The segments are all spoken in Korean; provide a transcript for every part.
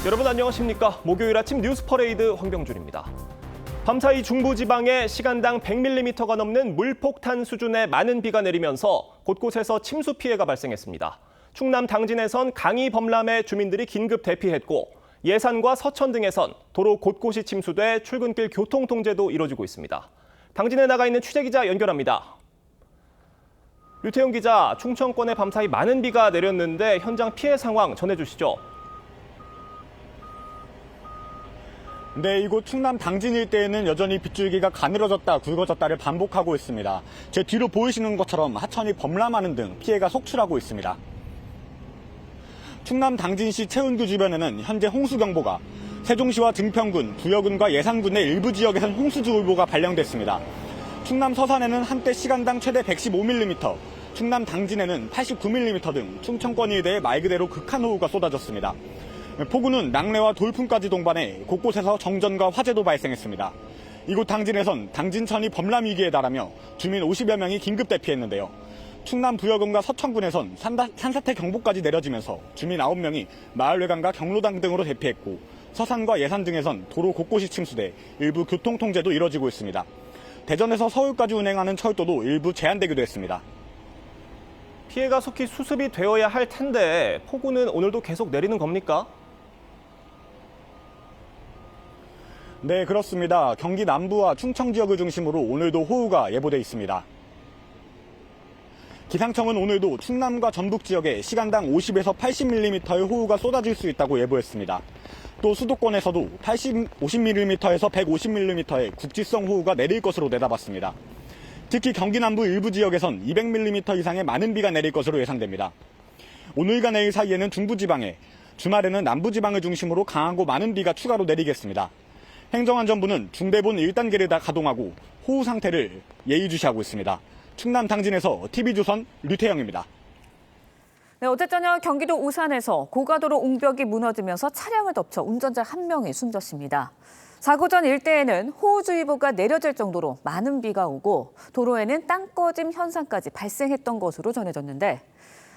여러분 안녕하십니까? 목요일 아침 뉴스 퍼레이드 황병준입니다. 밤사이 중부지방에 시간당 100mm가 넘는 물폭탄 수준의 많은 비가 내리면서 곳곳에서 침수 피해가 발생했습니다. 충남 당진에선 강이 범람해 주민들이 긴급 대피했고 예산과 서천 등에선 도로 곳곳이 침수돼 출근길 교통 통제도 이뤄지고 있습니다. 당진에 나가 있는 취재기자 연결합니다. 류태영 기자, 충청권에 밤사이 많은 비가 내렸는데 현장 피해 상황 전해주시죠. 네, 이곳 충남 당진 일대에는 여전히 빗줄기가 가늘어졌다 굵어졌다를 반복하고 있습니다. 제 뒤로 보이시는 것처럼 하천이 범람하는 등 피해가 속출하고 있습니다. 충남 당진시 채운구 주변에는 현재 홍수경보가, 세종시와 등평군, 부여군과 예산군의 일부 지역에선 홍수주의보가 발령됐습니다. 충남 서산에는 한때 시간당 최대 115mm, 충남 당진에는 89mm 등 충청권 일대에 말 그대로 극한호우가 쏟아졌습니다. 폭우는 낙뢰와 돌풍까지 동반해 곳곳에서 정전과 화재도 발생했습니다. 이곳 당진에선 당진천이 범람 위기에 달하며 주민 50여 명이 긴급 대피했는데요. 충남 부여군과 서천군에선 산사태 경보까지 내려지면서 주민 9명이 마을 외관과 경로당 등으로 대피했고 서산과 예산 등에선 도로 곳곳이 침수돼 일부 교통 통제도 이뤄지고 있습니다. 대전에서 서울까지 운행하는 철도도 일부 제한되기도 했습니다. 피해가 속히 수습이 되어야 할 텐데 폭우는 오늘도 계속 내리는 겁니까? 네, 그렇습니다. 경기 남부와 충청 지역을 중심으로 오늘도 호우가 예보돼 있습니다. 기상청은 오늘도 충남과 전북 지역에 시간당 50에서 80mm의 호우가 쏟아질 수 있다고 예보했습니다. 또 수도권에서도 50mm에서 150mm의 국지성 호우가 내릴 것으로 내다봤습니다. 특히 경기 남부 일부 지역에선 200mm 이상의 많은 비가 내릴 것으로 예상됩니다. 오늘과 내일 사이에는 중부지방에, 주말에는 남부지방을 중심으로 강하고 많은 비가 추가로 내리겠습니다. 행정안전부는 중대본 1단계를 다 가동하고 호우 상태를 예의주시하고 있습니다. 충남 당진에서 TV조선 류태영입니다. 네, 어제 저녁 경기도 오산에서 고가도로 옹벽이 무너지면서 차량을 덮쳐 운전자 1명이 숨졌습니다. 사고 전 일대에는 호우주의보가 내려질 정도로 많은 비가 오고 도로에는 땅 꺼짐 현상까지 발생했던 것으로 전해졌는데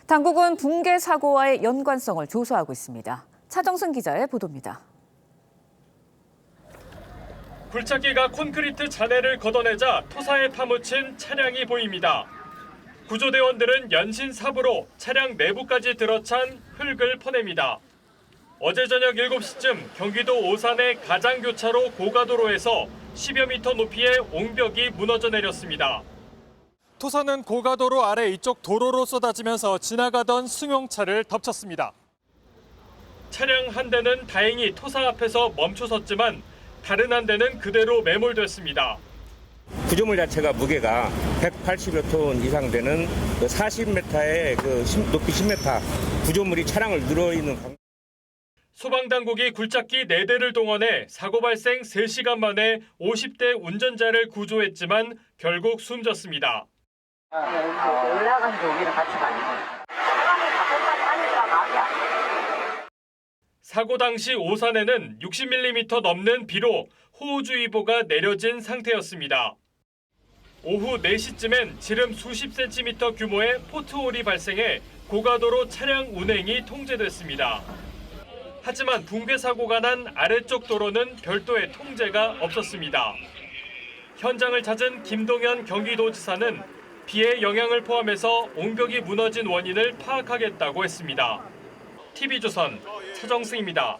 당국은 붕괴 사고와의 연관성을 조사하고 있습니다. 차정승 기자의 보도입니다. 굴착기가 콘크리트 잔해를 걷어내자 토사에 파묻힌 차량이 보입니다. 구조대원들은 연신삽으로 차량 내부까지 들어찬 흙을 퍼냅니다. 어제 저녁 7시쯤 경기도 오산의 가장교차로 고가도로에서 10여 미터 높이의 옹벽이 무너져 내렸습니다. 토사는 고가도로 아래 이쪽 도로로 쏟아지면서 지나가던 승용차를 덮쳤습니다. 차량 한 대는 다행히 토사 앞에서 멈춰섰지만 다른 한 대는 그대로 매몰됐습니다. 구조물 자체가 무게가 180여 톤 이상 되는 40m의 높이 10m 구조물이 차량을 늘어있는. 소방당국이 굴착기 4대를 동원해 사고 발생 3시간 만에 50대 운전자를 구조했지만 결국 숨졌습니다. 올라가서 여기를 같이 가니까. 사고 당시 오산에는 60mm 넘는 비로 호우주의보가 내려진 상태였습니다. 오후 4시쯤엔 지름 수십 센티미터 규모의 포트홀이 발생해 고가도로 차량 운행이 통제됐습니다. 하지만 붕괴 사고가 난 아래쪽 도로는 별도의 통제가 없었습니다. 현장을 찾은 김동연 경기도지사는 비의 영향을 포함해서 옹벽이 무너진 원인을 파악하겠다고 했습니다. TV조선 차정승입니다.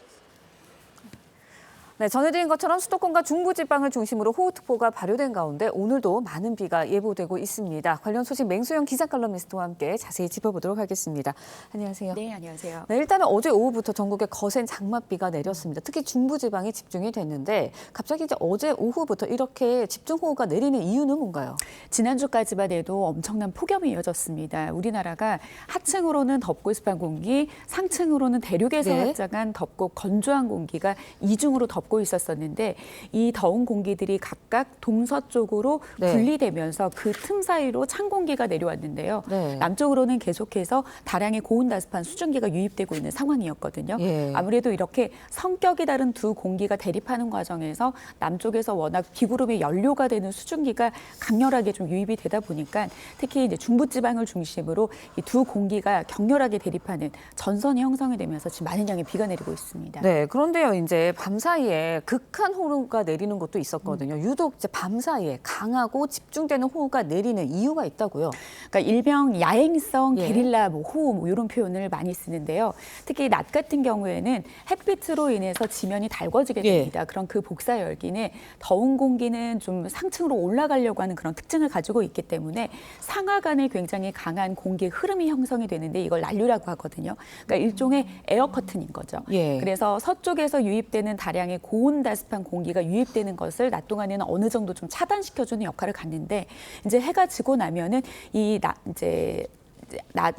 네, 전해드린 것처럼 수도권과 중부지방을 중심으로 호우특보가 발효된 가운데 오늘도 많은 비가 예보되고 있습니다. 관련 소식 맹수영 기상칼럼니스트와 함께 자세히 짚어보도록 하겠습니다. 안녕하세요. 네, 안녕하세요. 네, 일단은 어제 오후부터 전국에 거센 장맛비가 내렸습니다. 특히 중부지방에 집중이 됐는데 갑자기 이제 어제 오후부터 이렇게 집중호우가 내리는 이유는 뭔가요? 지난주까지만 해도 엄청난 폭염이 이어졌습니다. 우리나라가 하층으로는 덥고 습한 공기, 상층으로는 대륙에서 네. 확장한 덥고 건조한 공기가 이중으로 덮고 덮고 있었었는데 이 더운 공기들이 각각 동서쪽으로 네. 분리되면서 그 틈 사이로 찬 공기가 내려왔는데요. 네. 남쪽으로는 계속해서 다량의 고온다습한 수증기가 유입되고 있는 상황이었거든요. 예. 아무래도 이렇게 성격이 다른 두 공기가 대립하는 과정에서 남쪽에서 워낙 비구름의 연료가 되는 수증기가 강렬하게 좀 유입이 되다 보니까 특히 이제 중부지방을 중심으로 이 두 공기가 격렬하게 대립하는 전선이 형성이 되면서 지금 많은 양의 비가 내리고 있습니다. 네, 그런데요, 이제 밤 사이에 극한 호우가 내리는 것도 있었거든요. 유독 이제 밤 사이에 강하고 집중되는 호우가 내리는 이유가 있다고요. 그러니까 일명 야행성 예. 게릴라 호우 이런 표현을 많이 쓰는데요. 특히 낮 같은 경우에는 햇빛으로 인해서 지면이 달궈지게 예. 됩니다. 그런 그 복사 열기는 더운 공기는 좀 상층으로 올라가려고 하는 그런 특징을 가지고 있기 때문에 상하간에 굉장히 강한 공기의 흐름이 형성이 되는데 이걸 난류라고 하거든요. 그러니까 일종의 에어 커튼인 거죠. 예. 그래서 서쪽에서 유입되는 다량의 고온다습한 공기가 유입되는 것을 낮 동안에는 어느 정도 좀 차단시켜주는 역할을 갖는데 이제 해가 지고 나면은 이제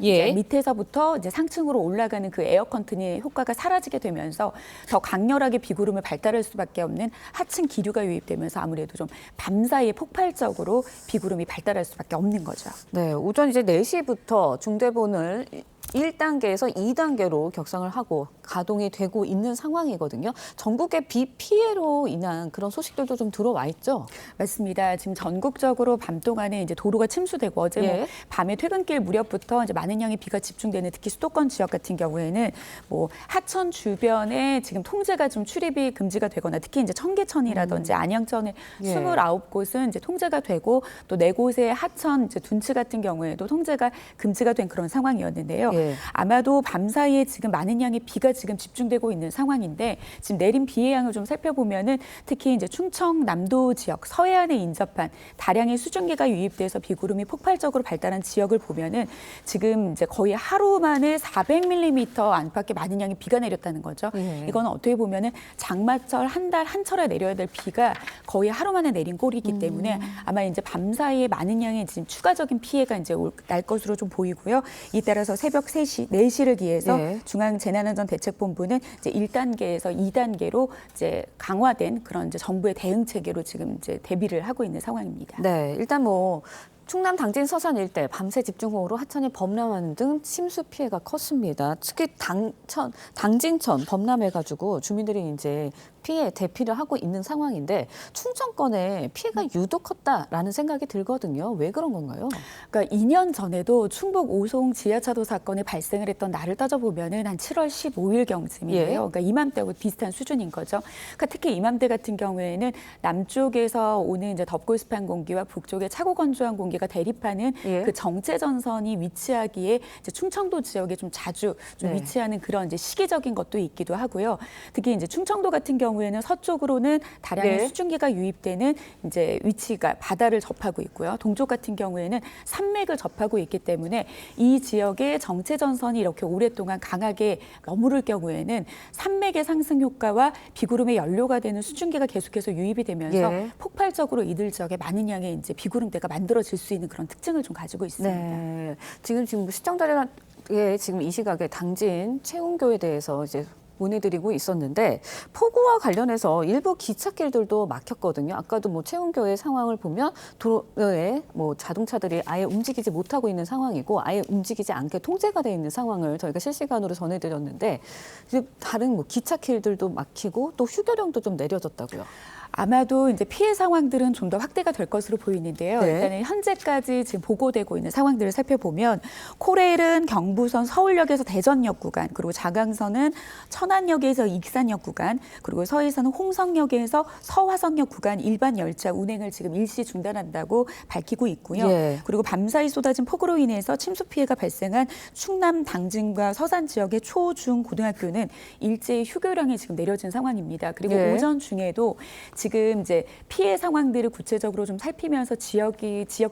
예. 밑에서부터 이제 상층으로 올라가는 그 에어 커튼의 효과가 사라지게 되면서 더 강렬하게 비구름을 발달할 수밖에 없는 하층 기류가 유입되면서 아무래도 좀 밤사이에 폭발적으로 비구름이 발달할 수밖에 없는 거죠. 네, 오전 이제 4시부터 중대본을 1단계에서 2단계로 격상을 하고 가동이 되고 있는 상황이거든요. 전국의 비 피해로 인한 그런 소식들도 좀 들어와 있죠. 맞습니다. 지금 전국적으로 밤 동안에 이제 도로가 침수되고 어제 예. 뭐 밤에 퇴근길 무렵부터 이제 많은 양의 비가 집중되는 특히 수도권 지역 같은 경우에는 뭐 하천 주변에 지금 통제가 좀 출입이 금지가 되거나 특히 이제 청계천이라든지 안양천의 예. 29곳은 이제 통제가 되고 또 4곳의 하천 이제 둔치 같은 경우에도 통제가 금지가 된 그런 상황이었는데요. 예. 아마도 밤 사이에 지금 많은 양의 비가 지금 집중되고 있는 상황인데 지금 내린 비의 양을 좀 살펴보면은 특히 이제 충청 남도 지역 서해안에 인접한 다량의 수증기가 유입돼서 비구름이 폭발적으로 발달한 지역을 보면은 지금 이제 거의 하루 만에 400mm 안팎의 많은 양의 비가 내렸다는 거죠. 예. 이거는 어떻게 보면은 장마철 한 달 한철에 내려야 될 비가 거의 하루 만에 내린 꼴이기 때문에 아마 이제 밤 사이에 많은 양의 지금 추가적인 피해가 이제 날 것으로 좀 보이고요. 이 따라서 새벽 3시, 4시를 기해서 네. 중앙재난안전대책본부는 이제 1단계에서 2단계로 이제 강화된 그런 이제 정부의 대응 체계로 지금 이제 대비를 하고 있는 상황입니다. 네, 일단 뭐 충남 당진 서산 일대 밤새 집중호우로 하천이 범람하는 등 침수 피해가 컸습니다. 특히 당진천 범람해가지고 주민들이 이제 피해 대피를 하고 있는 상황인데 충청권에 피해가 유독 컸다라는 생각이 들거든요. 왜 그런 건가요? 그러니까 2년 전에도 충북 오송 지하차도 사건이 발생을 했던 날을 따져보면은 한 7월 15일경쯤인데요. 예. 그러니까 이맘때하고 비슷한 수준인 거죠. 그러니까 특히 이맘때 같은 경우에는 남쪽에서 오는 이제 덥고 습한 공기와 북쪽의 차고 건조한 공기가 대립하는 예. 그 정체 전선이 위치하기에 이제 충청도 지역에 좀 자주 좀 네. 위치하는 그런 이제 시기적인 것도 있기도 하고요. 특히 이제 충청도 같은 경우에는 서쪽으로는 다량의 네. 수증기가 유입되는 이제 위치가 바다를 접하고 있고요. 동쪽 같은 경우에는 산맥을 접하고 있기 때문에 이 지역의 정체 전선이 이렇게 오랫동안 강하게 머무를 경우에는 산맥의 상승 효과와 비구름의 연료가 되는 수증기가 계속해서 유입이 되면서 예. 폭발적으로 이들 지역에 많은 양의 이제 비구름대가 만들어질 수 있는 그런 특징을 좀 가지고 있습니다. 네, 지금 시청자들에게 지금 이 시각에 당진 채운교에 대해서 이제 보내드리고 있었는데 폭우와 관련해서 일부 기찻길들도 막혔거든요. 아까도 뭐 채운교의 상황을 보면 도로에 뭐 자동차들이 아예 움직이지 못하고 있는 상황이고 아예 움직이지 않게 통제가 돼 있는 상황을 저희가 실시간으로 전해드렸는데 이제 다른 뭐 기찻길들도 막히고 또 휴교령도 좀 내려졌다고요. 아마도 이제 피해 상황들은 좀 더 확대가 될 것으로 보이는데요. 네. 일단은 현재까지 지금 보고되고 있는 상황들을 살펴보면 코레일은 경부선 서울역에서 대전역 구간, 그리고 자강선은 천안역에서 익산역 구간, 그리고 서해선은 홍성역에서 서화선역 구간 일반 열차 운행을 지금 일시 중단한다고 밝히고 있고요. 예. 그리고 밤사이 쏟아진 폭우로 인해서 침수 피해가 발생한 충남 당진과 서산 지역의 초, 중, 고등학교는 일제히 휴교령이 지금 내려진 상황입니다. 그리고 예. 오전 중에도 지금 이제 피해 상황들을 구체적으로 좀 살피면서 지역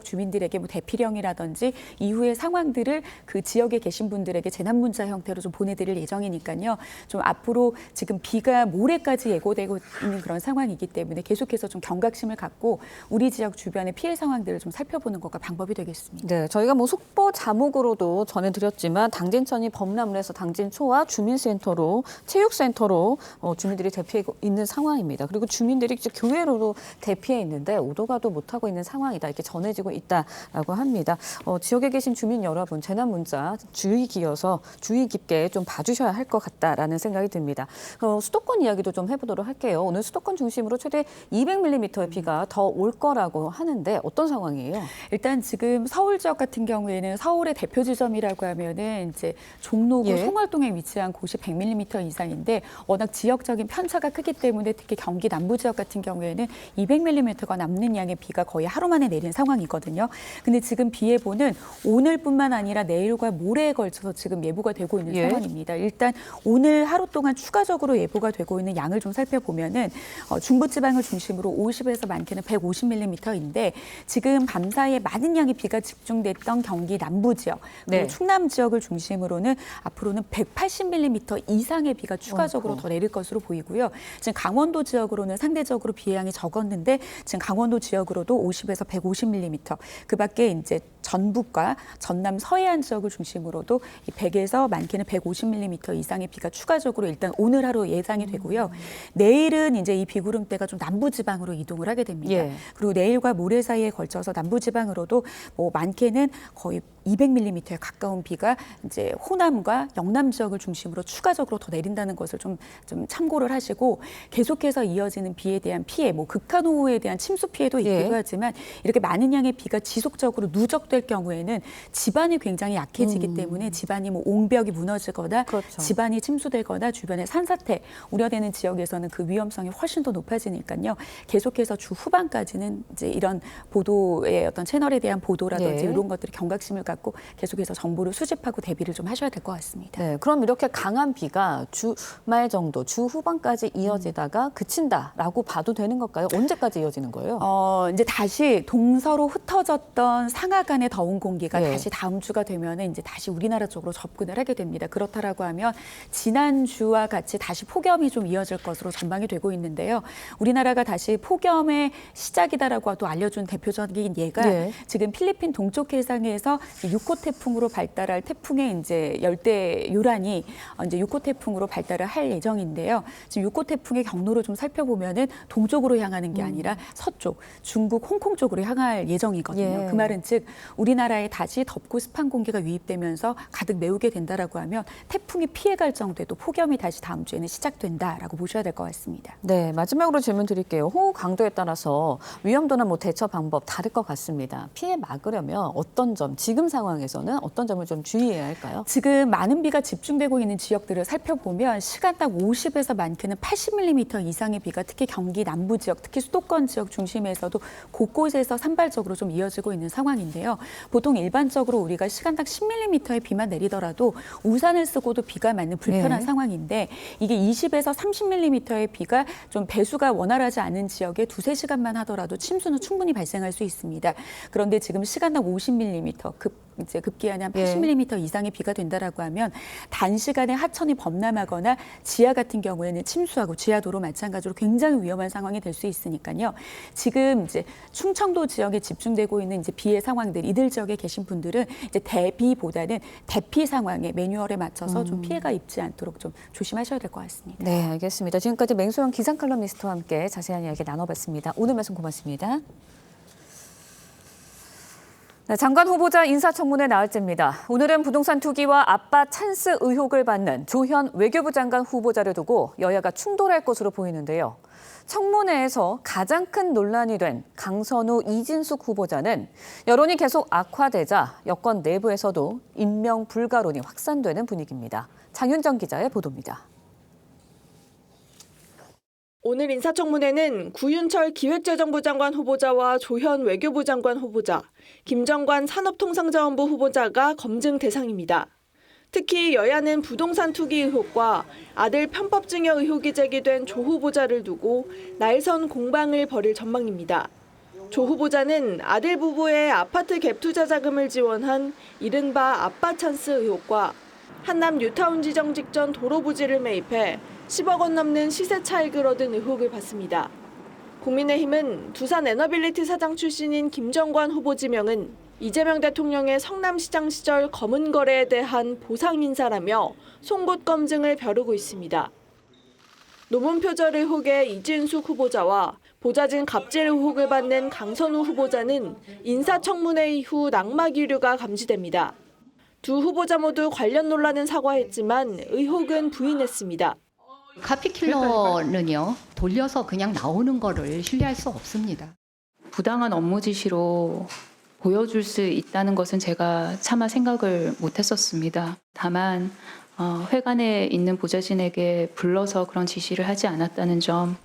주민들에게 뭐 대피령이라든지 이후의 상황들을 그 지역에 계신 분들에게 재난 문자 형태로 좀 보내드릴 예정이니까요. 좀 앞으로 지금 비가 모레까지 예고되고 있는 그런 상황이기 때문에 계속해서 좀 경각심을 갖고 우리 지역 주변의 피해 상황들을 좀 살펴보는 것가 방법이 되겠습니다. 네, 저희가 뭐 속보 자목으로도 전해드렸지만 당진천이 범람을해서 당진초와 주민센터로 체육센터로 주민들이 대피해 있는 상황입니다. 그리고 주민들이 이제 교외로도 대피해 있는데 오도 가도 못하고 있는 상황이다 이렇게 전해지고 있다라고 합니다. 지역에 계신 주민 여러분 재난 문자 주의 기어서 주의 깊게 좀 봐주셔야 할 것 같다라는 생각이 듭니다. 수도권 이야기도 좀 해보도록 할게요. 오늘 수도권 중심으로 최대 200mm의 비가 더 올 거라고 하는데 어떤 상황이에요? 일단 지금 서울 지역 같은 경우에는 서울의 대표 지점이라고 하면은 이제 종로구 예. 송월동에 위치한 곳이 100mm 이상인데 워낙 지역적인 편차가 크기 때문에 특히 경기 남부 지역 같은 경우에는 200mm가 남는 양의 비가 거의 하루 만에 내린 상황이거든요. 근데 지금 비 예보는 오늘뿐만 아니라 내일과 모레에 걸쳐서 지금 예보가 되고 있는 예. 상황입니다. 일단 오늘 하루 동안 추가적으로 예보가 되고 있는 양을 좀 살펴보면은 중부지방을 중심으로 50에서 많게는 150mm인데 지금 밤사이에 많은 양의 비가 집중됐던 경기 남부 지역 그리고 네. 충남 지역을 중심으로는 앞으로는 180mm 이상의 비가 추가적으로 더 내릴 것으로 보이고요. 지금 강원도 지역으로는 상대적으로 비의 양이 적었는데 지금 강원도 지역으로도 50에서 150mm 그밖에 이제 전북과 전남 서해안 지역을 중심으로도 100에서 많게는 150mm 이상의 비가 추가적으로 일단 오늘 하루 예상이 되고요. 내일은 이제 이 비구름대가 좀 남부 지방으로 이동을 하게 됩니다. 예. 그리고 내일과 모레 사이에 걸쳐서 남부 지방으로도 뭐 많게는 거의 200mm에 가까운 비가 이제 호남과 영남 지역을 중심으로 추가적으로 더 내린다는 것을 좀 참고를 하시고 계속해서 이어지는 비에 대한 피해, 뭐 극한호우에 대한 침수 피해도 있기도 예. 하지만 이렇게 많은 양의 비가 지속적으로 누적될 경우에는 지반이 굉장히 약해지기 때문에 지반이 뭐 옹벽이 무너지거나 그렇죠. 지반이 침수되거나 주변에 산사태 우려되는 지역에서는 그 위험성이 훨씬 더 높아지니까요. 계속해서 주 후반까지는 이제 이런 보도의 어떤 채널에 대한 보도라든지 예. 이런 것들이 경각심을 갖고 계속해서 정보를 수집하고 대비를 좀 하셔야 될 것 같습니다. 네, 그럼 이렇게 강한 비가 주말 정도, 주 후반까지 이어지다가 그친다라고 봐도 되는 걸까요? 언제까지 이어지는 거예요? 이제 다시 동서로 흩어졌던 상하간의 더운 공기가 예. 다시 다음 주가 되면은 이제 다시 우리나라 쪽으로 접근을 하게 됩니다. 그렇다라고 하면 지난주와 같이 다시 폭염이 좀 이어질 것으로 전망이 되고 있는데요. 우리나라가 다시 폭염의 시작이다라고 또 알려준 대표적인 예가 예. 지금 필리핀 동쪽 해상에서 6호 태풍으로 발달할 태풍의 이제 열대 요란이 이제 6호 태풍으로 발달을 할 예정인데요. 지금 6호 태풍의 경로를 좀 살펴보면은 동쪽으로 향하는 게 아니라 서쪽, 중국, 홍콩 쪽으로 향할 예정이거든요. 예. 그 말은 즉 우리나라에 다시 덥고 습한 공기가 유입되면서 가득 메우게 된다라고 하면 태풍이 피해갈 정도에도 폭염이 다시 다음 주에는 시작된다라고 보셔야 될 것 같습니다. 네, 마지막으로 질문 드릴게요. 호우 강도에 따라서 위험도나 뭐 대처 방법 다를 것 같습니다. 피해 막으려면 어떤 점, 지금 상황에서는 어떤 점을 좀 주의해야 할까요? 지금 많은 비가 집중되고 있는 지역들을 살펴보면 시간당 50에서 많게는 80mm 이상의 비가 특히 경기 남부 지역, 특히 수도권 지역 중심에서도 곳곳에서 산발적으로 좀 이어지고 있는 상황인데요. 보통 일반적으로 우리가 시간당 10mm의 비만 내리더라도 우산을 쓰고도 비가 맞는 불편한 네. 상황인데 이게 20에서 30mm의 비가 좀 배수가 원활하지 않은 지역에 2-3시간만 하더라도 침수는 충분히 발생할 수 있습니다. 그런데 지금 시간당 50mm, 급기야는 한 80mm 이상의 비가 된다라고 하면 단시간에 하천이 범람하거나 지하 같은 경우에는 침수하고 지하도로 마찬가지로 굉장히 위험한 상황이 될 수 있으니까요. 지금 이제 충청도 지역에 집중되고 있는 이제 비의 상황들 이들 지역에 계신 분들은 이제 대비보다는 대피 상황에 매뉴얼에 맞춰서 좀 피해가 입지 않도록 좀 조심하셔야 될 것 같습니다. 네, 알겠습니다. 지금까지 맹수영 기상 칼럼니스트와 함께 자세한 이야기 나눠봤습니다. 오늘 말씀 고맙습니다. 네, 장관 후보자 인사청문회 나흘째입니다. 오늘은 부동산 투기와 아빠 찬스 의혹을 받는 조현 외교부 장관 후보자를 두고 여야가 충돌할 것으로 보이는데요. 청문회에서 가장 큰 논란이 된 강선우, 이진숙 후보자는 여론이 계속 악화되자 여권 내부에서도 임명 불가론이 확산되는 분위기입니다. 장윤정 기자의 보도입니다. 오늘 인사청문회는 구윤철 기획재정부 장관 후보자와 조현 외교부 장관 후보자, 김정관 산업통상자원부 후보자가 검증 대상입니다. 특히 여야는 부동산 투기 의혹과 아들 편법 증여 의혹이 제기된 조 후보자를 두고 날선 공방을 벌일 전망입니다. 조 후보자는 아들 부부의 아파트 갭 투자 자금을 지원한 이른바 아빠 찬스 의혹과 한남 뉴타운 지정 직전 도로 부지를 매입해 10억 원 넘는 시세 차익을 얻은 의혹을 받습니다. 국민의힘은 두산 에너빌리티 사장 출신인 김정관 후보 지명은 이재명 대통령의 성남시장 시절 검은 거래에 대한 보상 인사라며 송곳 검증을 벼르고 있습니다. 논문 표절 의혹의 이진숙 후보자와 보좌진 갑질 의혹을 받는 강선우 후보자는 인사청문회 이후 낙마 기류가 감지됩니다. 두 후보자 모두 관련 논란은 사과했지만 의혹은 부인했습니다. 카피킬러는요, 돌려서 그냥 나오는 거를 신뢰할 수 없습니다. 부당한 업무 지시로 보여줄 수 있다는 것은 제가 차마 생각을 못했었습니다. 다만 회관에 있는 보좌진에게 불러서 그런 지시를 하지 않았다는 점.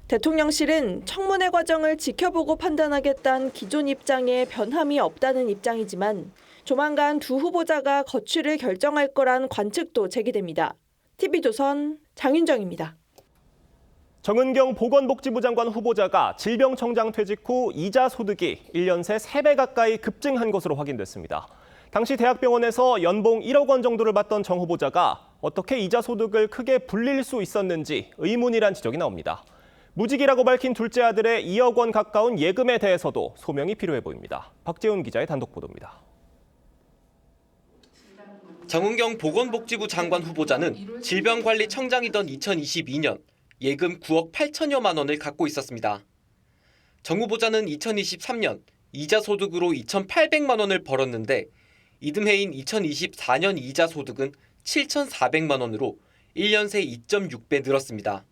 대통령실은 청문회 과정을 지켜보고 판단하겠다는 기존 입장에 변함이 없다는 입장이지만 조만간 두 후보자가 거취를 결정할 거란 관측도 제기됩니다. TV조선 장윤정입니다. 정은경 보건복지부 장관 후보자가 질병청장 퇴직 후 이자 소득이 1년 새 3배 가까이 급증한 것으로 확인됐습니다. 당시 대학병원에서 연봉 1억 원 정도를 받던 정 후보자가 어떻게 이자 소득을 크게 불릴 수 있었는지 의문이란 지적이 나옵니다. 무직이라고 밝힌 둘째 아들의 2억 원 가까운 예금에 대해서도 소명이 필요해 보입니다. 박재훈 기자의 단독 보도입니다. 정은경 보건복지부 장관 후보자는 질병관리청장이던 2022년 예금 9억 8천여만 원을 갖고 있었습니다. 정 후보자는 2023년 이자 소득으로 2,800만 원을 벌었는데 이듬해인 2024년 이자 소득은 7,400만 원으로 1년 새 2.6배 늘었습니다.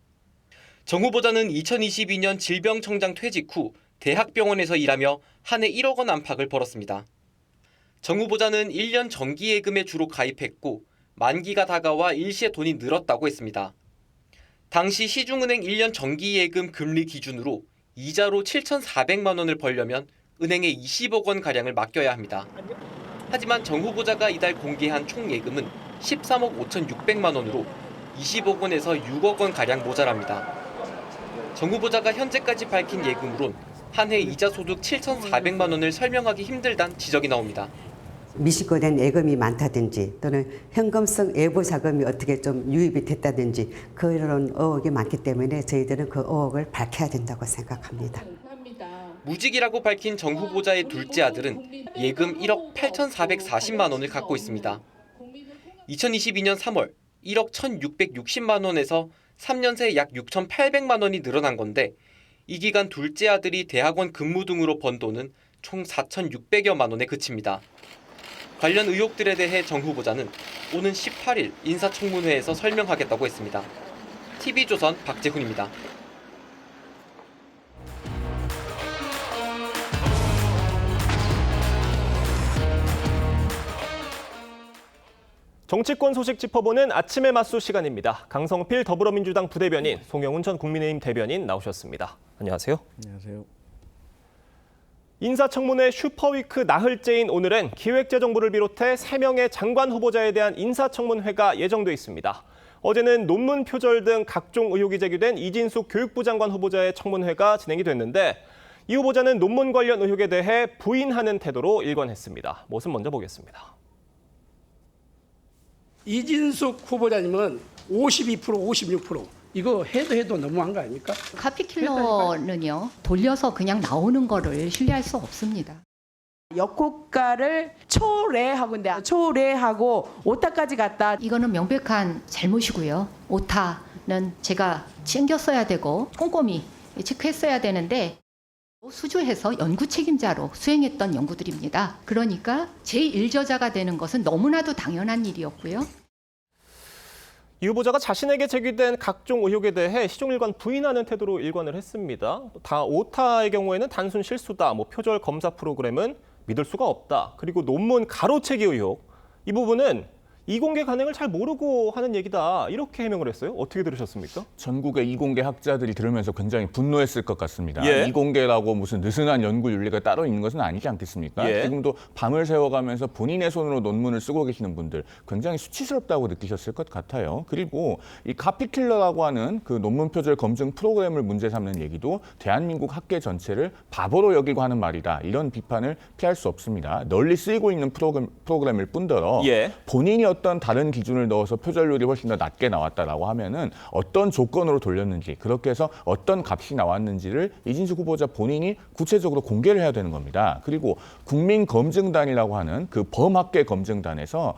정 후보자는 2022년 질병청장 퇴직 후 대학병원에서 일하며 한 해 1억 원 안팎을 벌었습니다. 정 후보자는 1년 정기예금에 주로 가입했고 만기가 다가와 일시에 돈이 늘었다고 했습니다. 당시 시중은행 1년 정기예금 금리 기준으로 이자로 7,400만 원을 벌려면 은행에 20억 원가량을 맡겨야 합니다. 하지만 정 후보자가 이달 공개한 총 예금은 13억 5,600만 원으로 20억 원에서 6억 원가량 모자랍니다. 정 후보자가 현재까지 밝힌 예금으론 한 해 이자 소득 7,400만 원을 설명하기 힘들다는 지적이 나옵니다. 미식거된 예금이 많다든지 또는 현금성 예보 자금이 어떻게 좀 유입이 됐다든지 그런 의혹이 많기 때문에 저희들은 그 의혹을 밝혀야 된다고 생각합니다. 무직이라고 밝힌 정 후보자의 둘째 아들은 예금 1억 8,440만 원을 갖고 있습니다. 2022년 3월 1억 1,660만 원에서 3년 새 약 6,800만 원이 늘어난 건데 이 기간 둘째 아들이 대학원 근무 등으로 번 돈은 총 4,600여만 원에 그칩니다. 관련 의혹들에 대해 정 후보자는 오는 18일 인사청문회에서 설명하겠다고 했습니다. TV조선 박재훈입니다. 정치권 소식 짚어보는 아침의 맞수 시간입니다. 강성필 더불어민주당 부대변인, 송영훈 전 국민의힘 대변인 나오셨습니다. 안녕하세요. 안녕하세요. 인사청문회 슈퍼위크 나흘째인 오늘은 기획재정부를 비롯해 3명의 장관 후보자에 대한 인사청문회가 예정돼 있습니다. 어제는 논문 표절 등 각종 의혹이 제기된 이진숙 교육부 장관 후보자의 청문회가 진행이 됐는데 이 후보자는 논문 관련 의혹에 대해 부인하는 태도로 일관했습니다. 모습 먼저 보겠습니다. 이진숙 후보자님은 52%, 56% 이거 해도 너무한 거 아닙니까? 카피킬러는요, 돌려서 그냥 나오는 거를 신뢰할 수 없습니다. 역고가를 초래하고 오타까지 갔다. 이거는 명백한 잘못이고요. 오타는 제가 챙겼어야 되고 꼼꼼히 체크했어야 되는데 수주해서 연구 책임자로 수행했던 연구들입니다. 그러니까 제1저자가 되는 것은 너무나도 당연한 일이었고요. 이 후보자가 자신에게 제기된 각종 의혹에 대해 시종일관 부인하는 태도로 일관을 했습니다. 다 오타의 경우에는 단순 실수다, 표절 검사 프로그램은 믿을 수가 없다, 그리고 논문 가로채기 의혹, 이 부분은 이공계 간행을 잘 모르고 하는 얘기다 이렇게 해명을 했어요. 어떻게 들으셨습니까? 전국의 이공계 학자들이 들으면서 굉장히 분노했을 것 같습니다. 예. 이공계라고 무슨 느슨한 연구 윤리가 따로 있는 것은 아니지 않겠습니까? 예. 지금도 밤을 새워가면서 본인의 손으로 논문을 쓰고 계시는 분들 굉장히 수치스럽다고 느끼셨을 것 같아요. 그리고 이 카피킬러라고 하는 그 논문 표절 검증 프로그램을 문제 삼는 얘기도 대한민국 학계 전체를 바보로 여기고 하는 말이다. 이런 비판을 피할 수 없습니다. 널리 쓰이고 있는 프로그램일 뿐더러 예. 본인이 어떤 다른 기준을 넣어서 표절률이 훨씬 더 낮게 나왔다라고 하면은 어떤 조건으로 돌렸는지 그렇게 해서 어떤 값이 나왔는지를 이진숙 후보자 본인이 구체적으로 공개를 해야 되는 겁니다. 그리고 국민검증단이라고 하는 그 범학계 검증단에서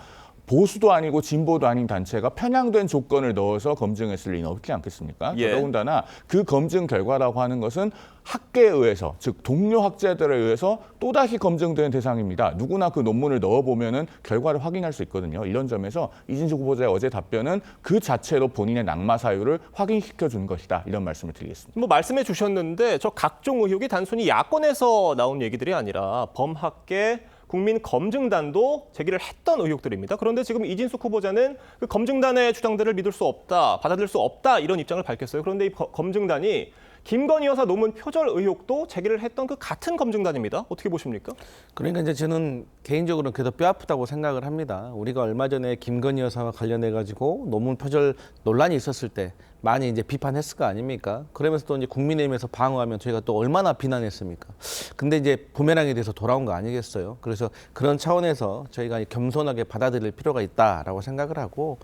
보수도 아니고 진보도 아닌 단체가 편향된 조건을 넣어서 검증했을 리는 없지 않겠습니까? 예. 더더군다나 그 검증 결과라고 하는 것은 학계에 의해서, 즉 동료 학자들에 의해서 또다시 검증된 대상입니다. 누구나 그 논문을 넣어보면은 결과를 확인할 수 있거든요. 이런 점에서 이진숙 후보자의 어제 답변은 그 자체로 본인의 낙마 사유를 확인시켜준 것이다. 이런 말씀을 드리겠습니다. 뭐 말씀해 주셨는데 저 각종 의혹이 단순히 야권에서 나온 얘기들이 아니라 범학계 국민검증단도 제기를 했던 의혹들입니다. 그런데 지금 이진숙 후보자는 그 검증단의 주장들을 믿을 수 없다, 받아들일 수 없다 이런 입장을 밝혔어요. 그런데 이 검증단이 김건희 여사 논문 표절 의혹도 제기를 했던 그 같은 검증단입니다. 어떻게 보십니까? 그러니까 이제 저는 개인적으로는 그래도 뼈아프다고 생각을 합니다. 우리가 얼마 전에 김건희 여사와 관련해 가지고 논문 표절 논란이 있었을 때 많이 이제 비판했을 거 아닙니까? 그러면서 또 이제 국민의힘에서 방어하면 저희가 또 얼마나 비난했습니까? 근데 이제 부메랑에 대해서 돌아온 거 아니겠어요? 그래서 그런 차원에서 저희가 겸손하게 받아들일 필요가 있다라고 생각을 하고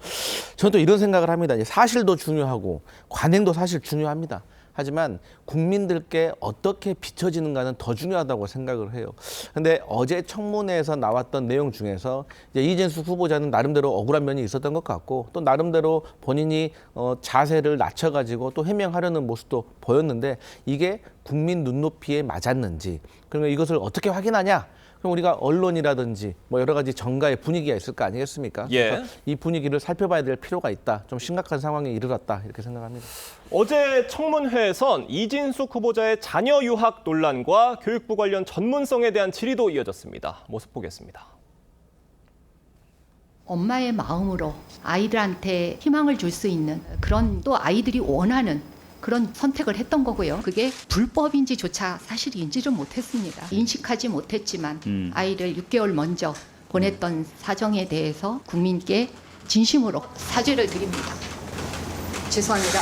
저는 또 이런 생각을 합니다. 이제 사실도 중요하고 관행도 사실 중요합니다. 하지만 국민들께 어떻게 비춰지는가는 더 중요하다고 생각을 해요. 근데 어제 청문회에서 나왔던 내용 중에서 이제 이진숙 후보자는 나름대로 억울한 면이 있었던 것 같고 또 나름대로 본인이 자세를 낮춰가지고 또 해명하려는 모습도 보였는데 이게 국민 눈높이에 맞았는지 그러면 이것을 어떻게 확인하냐? 그럼 우리가 언론이라든지 뭐 여러 가지 정가의 분위기가 있을 거 아니겠습니까? 예. 그래서 이 분위기를 살펴봐야 될 필요가 있다. 좀 심각한 상황에 이르렀다 이렇게 생각합니다. 어제 청문회에선 이진숙 후보자의 자녀 유학 논란과 교육부 관련 전문성에 대한 질의도 이어졌습니다. 모습 보겠습니다. 엄마의 마음으로 아이들한테 희망을 줄 수 있는 그런 또 아이들이 원하는 그런 선택을 했던 거고요. 그게 불법인지조차 사실 인지를 못했습니다. 인식하지 못했지만 아이를 6개월 먼저 보냈던 사정에 대해서 국민께 진심으로 사죄를 드립니다. 죄송합니다.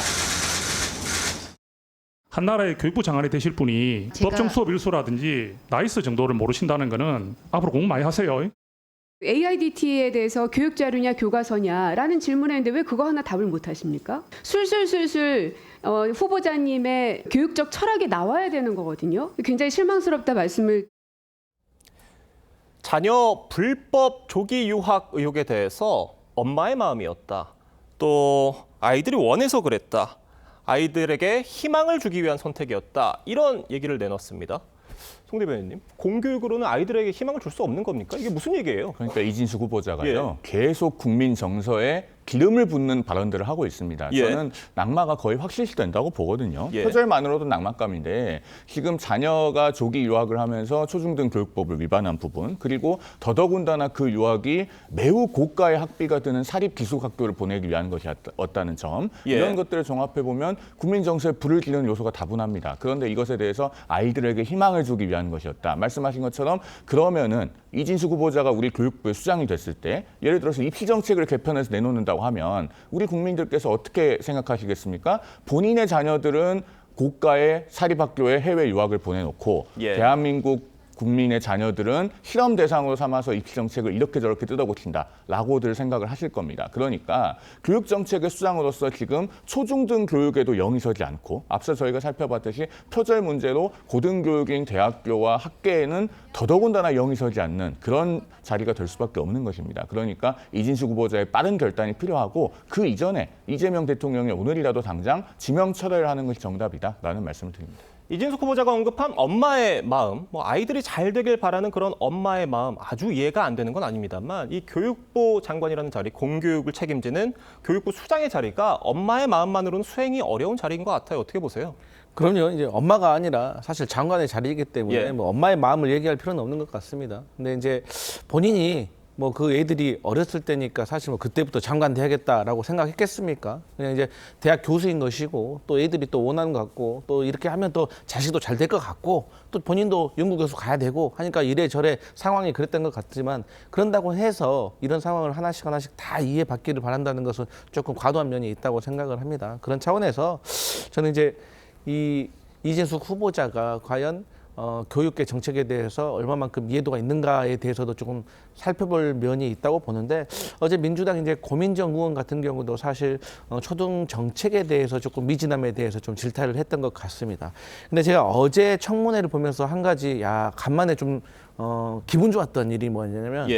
한나라의 교육부 장관이 되실 분이 법정 수업 일수라든지 나이스 정도를 모르신다는 거는 앞으로 공부 많이 하세요. AIDT에 대해서 교육 자료냐 교과서냐라는 질문했는데 왜 그거 하나 답을 못 하십니까? 술술술술 후보자님의 교육적 철학이 나와야 되는 거거든요. 굉장히 실망스럽다 말씀을. 자녀 불법 조기 유학 의혹에 대해서 엄마의 마음이었다. 또 아이들이 원해서 그랬다. 아이들에게 희망을 주기 위한 선택이었다. 이런 얘기를 내놨습니다. 송 대변인님, 공교육으로는 아이들에게 희망을 줄 수 없는 겁니까? 이게 무슨 얘기예요? 그러니까 이진숙 후보자가요. 계속 국민 정서에 기름을 붓는 발언들을 하고 있습니다. 예. 저는 낙마가 거의 확실시된다고 보거든요. 예. 표절만으로도 낙마감인데 지금 자녀가 조기 유학을 하면서 초중등 교육법을 위반한 부분 그리고 더더군다나 그 유학이 매우 고가의 학비가 드는 사립 기숙학교를 보내기 위한 것이었다는 점 예. 이런 것들을 종합해보면 국민 정서에 불을 지르는 요소가 다분합니다. 그런데 이것에 대해서 아이들에게 희망을 주기 위한 것이었다. 말씀하신 것처럼 그러면은 이진숙 후보자가 우리 교육부의 수장이 됐을 때 예를 들어서 입시 정책을 개편해서 내놓는다고 하면 우리 국민들께서 어떻게 생각하시겠습니까? 본인의 자녀들은 고가의 사립학교에 해외 유학을 보내놓고 예. 대한민국 국민의 자녀들은 실험 대상으로 삼아서 입시 정책을 이렇게 저렇게 뜯어고친다라고들 생각을 하실 겁니다. 그러니까 교육 정책의 수장으로서 지금 초중등 교육에도 영이 서지 않고 앞서 저희가 살펴봤듯이 표절 문제로 고등교육인 대학교와 학계에는 더더군다나 영이 서지 않는 그런 자리가 될 수밖에 없는 것입니다. 그러니까 이진숙 후보자의 빠른 결단이 필요하고 그 이전에 이재명 대통령이 오늘이라도 당장 지명 철회를 하는 것이 정답이다라는 말씀을 드립니다. 이진숙 후보자가 언급한 엄마의 마음, 아이들이 잘 되길 바라는 그런 엄마의 마음 아주 이해가 안 되는 건 아닙니다만 이 교육부 장관이라는 자리, 공교육을 책임지는 교육부 수장의 자리가 엄마의 마음만으로는 수행이 어려운 자리인 것 같아요. 어떻게 보세요? 그럼요. 이제 엄마가 아니라 사실 장관의 자리이기 때문에 예. 뭐 엄마의 마음을 얘기할 필요는 없는 것 같습니다. 근데 이제 본인이 뭐 그 애들이 어렸을 때니까 사실 뭐 그때부터 장관 돼야겠다라고 생각했겠습니까? 그냥 이제 대학 교수인 것이고 또 애들이 또 원하는 것 같고 또 이렇게 하면 또 자식도 잘 될 것 같고 또 본인도 연구 교수 가야 되고 하니까 이래저래 상황이 그랬던 것 같지만 그런다고 해서 이런 상황을 하나씩 다 이해받기를 바란다는 것은 조금 과도한 면이 있다고 생각을 합니다. 그런 차원에서 저는 이제 이 이재숙 후보자가 과연 교육계 정책에 대해서 얼마만큼 이해도가 있는가에 대해서도 조금 살펴볼 면이 있다고 보는데 어제 민주당 이제 고민정 의원 같은 경우도 사실 초등 정책에 대해서 조금 미진함에 대해서 좀 질타를 했던 것 같습니다. 근데 제가 어제 청문회를 보면서 한 가지 간만에 좀 기분 좋았던 일이 뭐냐면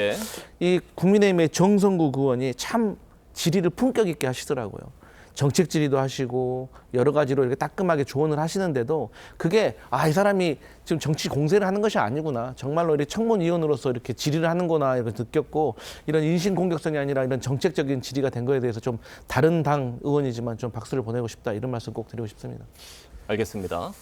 이 국민의힘의 정성국 의원이 참 질의를 품격 있게 하시더라고요. 정책 질의도 하시고 여러 가지로 이렇게 따끔하게 조언을 하시는데도 그게 이 사람이 지금 정치 공세를 하는 것이 아니구나. 정말로 이렇게 청문위원으로서 이렇게 질의를 하는구나 이렇게 느꼈고 이런 인신 공격성이 아니라 이런 정책적인 질의가 된 거에 대해서 좀 다른 당 의원이지만 좀 박수를 보내고 싶다 이런 말씀 꼭 드리고 싶습니다. 알겠습니다.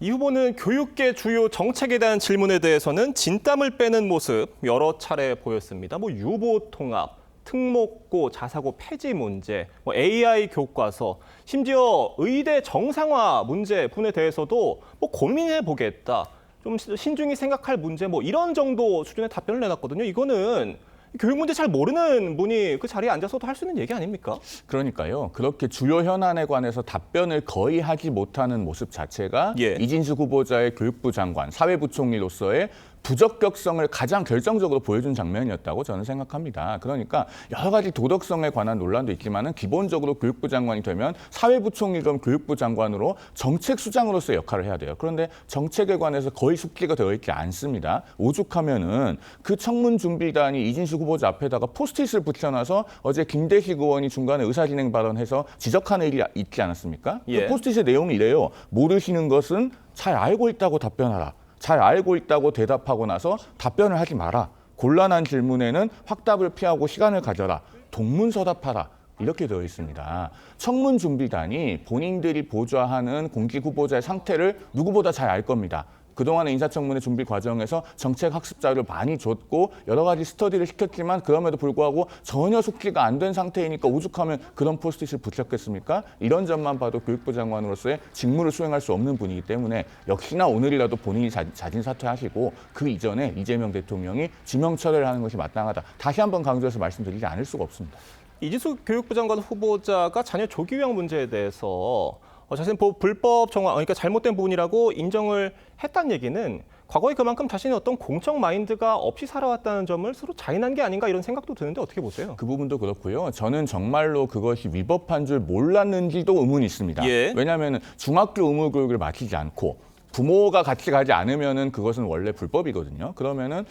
이 후보는 교육계 주요 정책에 대한 질문에 대해서는 진땀을 빼는 모습 여러 차례 보였습니다. 유보 통합, 특목고, 자사고 폐지 문제, AI 교과서, 심지어 의대 정상화 문제분에 대해서도 고민해 보겠다. 좀 신중히 생각할 문제 이런 정도 수준의 답변을 내놨거든요. 이거는 교육 문제 잘 모르는 분이 그 자리에 앉아서도 할 수 있는 얘기 아닙니까? 그러니까요. 그렇게 주요 현안에 관해서 답변을 거의 하지 못하는 모습 자체가 이진숙 후보자의 교육부 장관, 사회부총리로서의 부적격성을 가장 결정적으로 보여준 장면이었다고 저는 생각합니다. 그러니까 여러 가지 도덕성에 관한 논란도 있지만은 기본적으로 교육부 장관이 되면 사회부총리 겸 교육부 장관으로 정책 수장으로서의 역할을 해야 돼요. 그런데 정책에 관해서 거의 숙지가 되어 있지 않습니다. 오죽하면은 그 청문준비단이 이진숙 후보자 앞에다가 포스트잇을 붙여놔서 어제 김대식 의원이 중간에 의사진행 발언해서 지적한 일이 있지 않았습니까? 그 포스트잇의 내용이 이래요. 모르시는 것은 잘 알고 있다고 답변하라. 잘 알고 있다고 대답하고 나서 답변을 하지 마라. 곤란한 질문에는 확답을 피하고 시간을 가져라. 동문서답하라. 이렇게 되어 있습니다. 청문준비단이 본인들이 보좌하는 공직 후보자의 상태를 누구보다 잘 알 겁니다. 그동안의 인사청문회 준비 과정에서 정책 학습 자료를 많이 줬고 여러 가지 스터디를 시켰지만 그럼에도 불구하고 전혀 속지가 안 된 상태이니까 오죽하면 그런 포스트잇을 붙였겠습니까? 이런 점만 봐도 교육부 장관으로서의 직무를 수행할 수 없는 분이기 때문에 역시나 오늘이라도 본인이 자진 사퇴하시고 그 이전에 이재명 대통령이 지명 처리를 하는 것이 마땅하다. 다시 한번 강조해서 말씀드리지 않을 수가 없습니다. 이진숙 교육부 장관 후보자가 자녀 조기 유학 문제에 대해서 자신은 불법 정황, 그러니까 잘못된 부분이라고 인정을 했다는 얘기는 과거에 그만큼 자신의 어떤 공적 마인드가 없이 살아왔다는 점을 서로 자인한 게 아닌가 이런 생각도 드는데 어떻게 보세요? 그 부분도 그렇고요. 저는 정말로 그것이 위법한 줄 몰랐는지도 의문이 있습니다. 왜냐하면 중학교 의무 교육을 마치지 않고 부모가 같이 가지 않으면은 그것은 원래 불법이거든요. 그러면은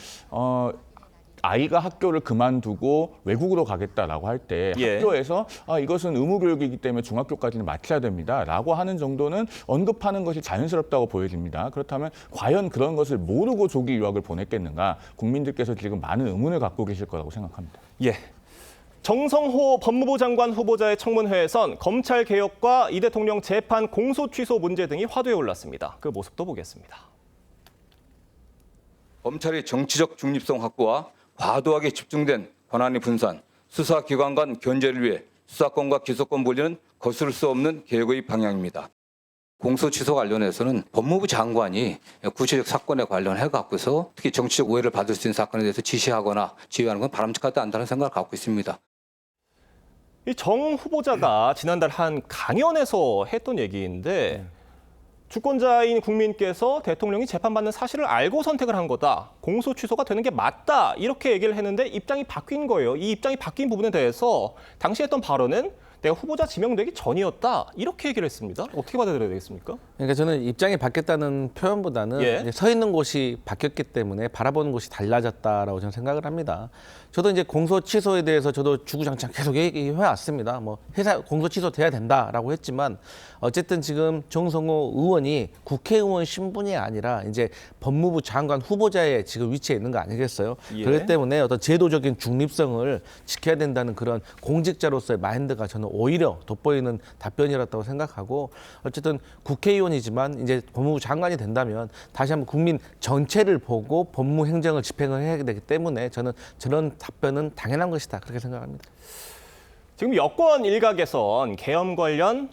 아이가 학교를 그만두고 외국으로 가겠다라고 할 때 학교에서 이것은 의무교육이기 때문에 중학교까지는 마쳐야 됩니다라고 하는 정도는 언급하는 것이 자연스럽다고 보여집니다. 그렇다면 과연 그런 것을 모르고 조기 유학을 보냈겠는가 국민들께서 지금 많은 의문을 갖고 계실 거라고 생각합니다. 정성호 법무부 장관 후보자의 청문회에선 검찰 개혁과 이 대통령 재판 공소 취소 문제 등이 화두에 올랐습니다. 그 모습도 보겠습니다. 검찰의 정치적 중립성 확보와 과도하게 집중된 권한의 분산, 수사기관 간 견제를 위해 수사권과 기소권 분리는 거스를 수 없는 개혁의 방향입니다. 공소 취소 관련해서는 법무부 장관이 구체적 사건에 관련해 갖고서 특히 정치적 오해를 받을 수 있는 사건에 대해서 지시하거나 지휘하는 건 바람직하지 않다는 생각을 갖고 있습니다. 이 정 후보자가 지난달 한 강연에서 했던 얘기인데 주권자인 국민께서 대통령이 재판받는 사실을 알고 선택을 한 거다. 공소 취소가 되는 게 맞다. 이렇게 얘기를 했는데 입장이 바뀐 거예요. 이 입장이 바뀐 부분에 대해서 당시 했던 발언은 내가 후보자 지명되기 전이었다. 이렇게 얘기를 했습니다. 어떻게 받아들여야 되겠습니까? 그러니까 저는 입장이 바뀌었다는 표현보다는 서 있는 곳이 바뀌었기 때문에 바라보는 곳이 달라졌다라고 저는 생각을 합니다. 저도 이제 공소 취소에 대해서 저도 주구장창 계속 얘기해 왔습니다. 회사 공소 취소 돼야 된다라고 했지만 어쨌든 지금 정성호 의원이 국회의원 신분이 아니라 이제 법무부 장관 후보자의 지금 위치에 있는 거 아니겠어요? 그렇기 때문에 어떤 제도적인 중립성을 지켜야 된다는 그런 공직자로서의 마인드가 저는 저는 오히려 돋보이는 답변이었다고 생각하고 어쨌든 국회의원이지만 이제 법무부 장관이 된다면 다시 한번 국민 전체를 보고 법무 행정을 집행을 해야 되기 때문에 저는 저런 답변은 당연한 것이다 그렇게 생각합니다. 지금 여권 일각에선 계엄 관련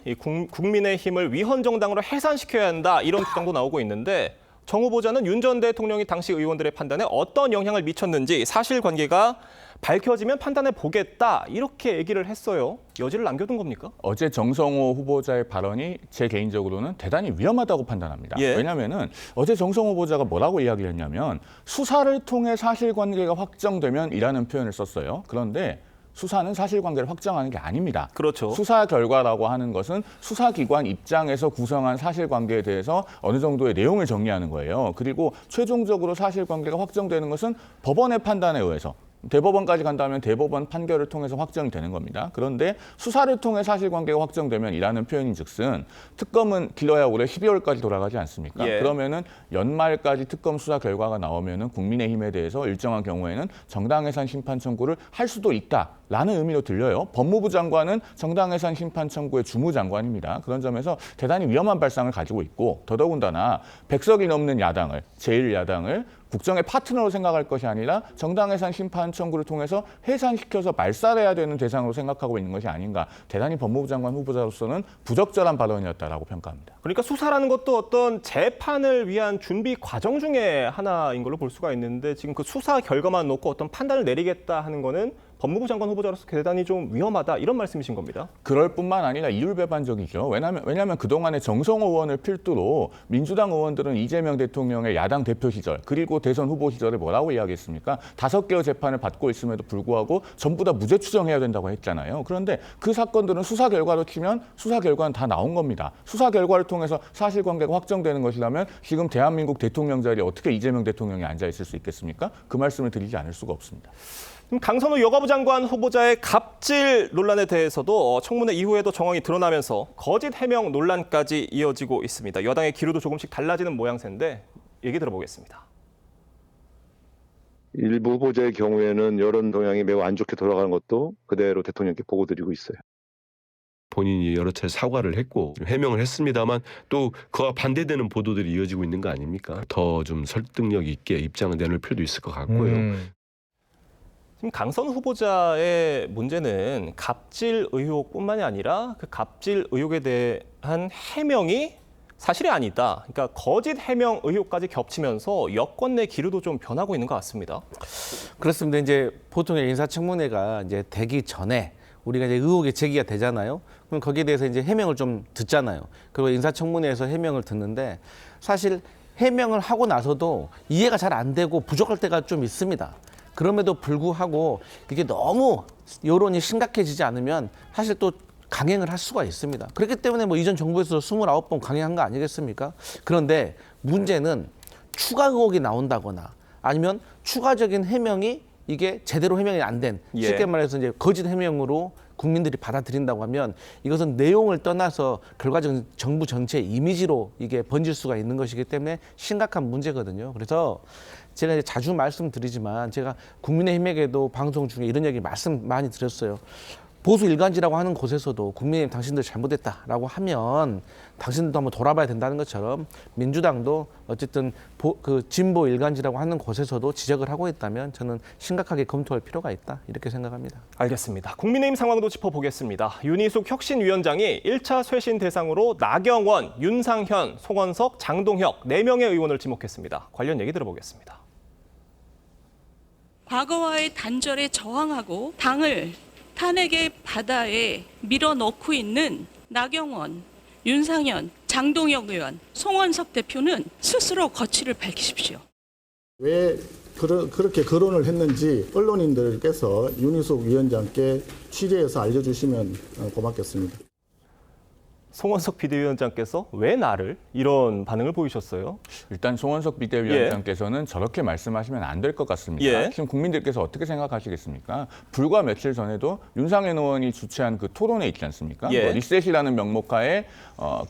국민의힘을 위헌정당으로 해산시켜야 한다 이런 주장도 나오고 있는데 정 후보자는 윤 전 대통령이 당시 의원들의 판단에 어떤 영향을 미쳤는지 사실관계가 밝혀지면 판단해 보겠다 이렇게 얘기를 했어요. 여지를 남겨둔 겁니까? 어제 정성호 후보자의 발언이 제 개인적으로는 대단히 위험하다고 판단합니다. 예. 왜냐하면 어제 정성호 후보자가 뭐라고 이야기했냐면 수사를 통해 사실관계가 확정되면이라는 표현을 썼어요. 그런데 수사는 사실관계를 확정하는 게 아닙니다. 그렇죠. 수사 결과라고 하는 것은 수사기관 입장에서 구성한 사실관계에 대해서 어느 정도의 내용을 정리하는 거예요. 그리고 최종적으로 사실관계가 확정되는 것은 법원의 판단에 의해서 대법원까지 간다면 대법원 판결을 통해서 확정이 되는 겁니다. 그런데 수사를 통해 사실관계가 확정되면이라는 표현인즉슨 특검은 길어야 올해 12월까지 돌아가지 않습니까? 예. 그러면은 연말까지 특검 수사 결과가 나오면은 국민의힘에 대해서 일정한 경우에는 정당해산 심판 청구를 할 수도 있다라는 의미로 들려요. 법무부 장관은 정당해산 심판 청구의 주무장관입니다. 그런 점에서 대단히 위험한 발상을 가지고 있고 더더군다나 100석이 넘는 야당을 제1야당을 국정의 파트너로 생각할 것이 아니라 정당해산 심판 청구를 통해서 해산시켜서 말살해야 되는 대상으로 생각하고 있는 것이 아닌가. 대단히 법무부 장관 후보자로서는 부적절한 발언이었다라고 평가합니다. 그러니까 수사라는 것도 어떤 재판을 위한 준비 과정 중에 하나인 걸로 볼 수가 있는데 지금 그 수사 결과만 놓고 어떤 판단을 내리겠다 하는 거는 법무부 장관 후보자로서 대단히 좀 위험하다 이런 말씀이신 겁니다. 그럴 뿐만 아니라 이율배반적이죠. 왜냐하면 그동안에 정성호 의원을 필두로 민주당 의원들은 이재명 대통령의 야당 대표 시절 그리고 대선 후보 시절에 뭐라고 이야기했습니까? 5개의 재판을 받고 있음에도 불구하고 전부 다 무죄 추정해야 된다고 했잖아요. 그런데 그 사건들은 수사 결과로 치면 수사 결과는 다 나온 겁니다. 수사 결과를 통해서 사실관계가 확정되는 것이라면 지금 대한민국 대통령 자리에 어떻게 이재명 대통령이 앉아 있을 수 있겠습니까? 그 말씀을 드리지 않을 수가 없습니다. 강선우 여가부 장관 후보자의 갑질 논란에 대해서도 청문회 이후에도 정황이 드러나면서 거짓 해명 논란까지 이어지고 있습니다. 여당의 기류도 조금씩 달라지는 모양새인데 얘기 들어보겠습니다. 일부 후보자의 경우에는 여론 동향이 매우 안 좋게 돌아가는 것도 그대로 대통령께 보고드리고 있어요. 본인이 여러 차례 사과를 했고 해명을 했습니다만 또 그와 반대되는 보도들이 이어지고 있는 거 아닙니까? 더 좀 설득력 있게 입장을 내놓을 필요도 있을 것 같고요. 지금 강선우 후보자의 문제는 갑질 의혹뿐만이 아니라 그 갑질 의혹에 대한 해명이 사실이 아니다. 그러니까 거짓 해명 의혹까지 겹치면서 여권 내 기류도 좀 변하고 있는 것 같습니다. 그렇습니다. 이제 보통의 인사청문회가 이제 되기 전에 우리가 이제 의혹이 제기가 되잖아요. 그럼 거기에 대해서 이제 해명을 좀 듣잖아요. 그리고 인사청문회에서 해명을 듣는데 사실 해명을 하고 나서도 이해가 잘 안 되고 부족할 때가 좀 있습니다. 그럼에도 불구하고 이게 너무 여론이 심각해지지 않으면 사실 또 강행을 할 수가 있습니다. 그렇기 때문에 뭐 이전 정부에서 29번 강행한 거 아니겠습니까? 그런데 문제는 추가 의혹이 나온다거나 아니면 추가적인 해명이 이게 제대로 해명이 안 된, 쉽게 말해서 이제 거짓 해명으로 국민들이 받아들인다고 하면 이것은 내용을 떠나서 결과적인 정부 전체의 이미지로 이게 번질 수가 있는 것이기 때문에 심각한 문제거든요. 그래서 제가 이제 자주 말씀드리지만 제가 국민의힘에게도 방송 중에 이런 얘기 말씀 많이 드렸어요. 보수 일간지라고 하는 곳에서도 국민의힘 당신들 잘못했다라고 하면 당신들도 한번 돌아봐야 된다는 것처럼 민주당도 어쨌든 그 진보 일간지라고 하는 곳에서도 지적을 하고 있다면 저는 심각하게 검토할 필요가 있다 이렇게 생각합니다. 알겠습니다. 국민의힘 상황도 짚어보겠습니다. 윤희숙 혁신위원장이 1차 쇄신 대상으로 나경원, 윤상현, 송원석, 장동혁 4명의 의원을 지목했습니다. 관련 얘기 들어보겠습니다. 과거와의 단절에 저항하고 당을 탄핵의 바다에 밀어넣고 있는 나경원, 윤상현, 장동혁 의원, 송원석 대표는 스스로 거취를 밝히십시오. 왜 그렇게 거론을 했는지 언론인들께서 윤희숙 위원장께 취재해서 알려주시면 고맙겠습니다. 송원석 비대위원장께서 왜 나를? 이런 반응을 보이셨어요. 일단 송원석 비대위원장께서는 저렇게 말씀하시면 안 될 것 같습니다. 지금 국민들께서 어떻게 생각하시겠습니까? 불과 며칠 전에도 윤상현 의원이 주최한 그 토론회 있지 않습니까? 뭐 리셋이라는 명목하에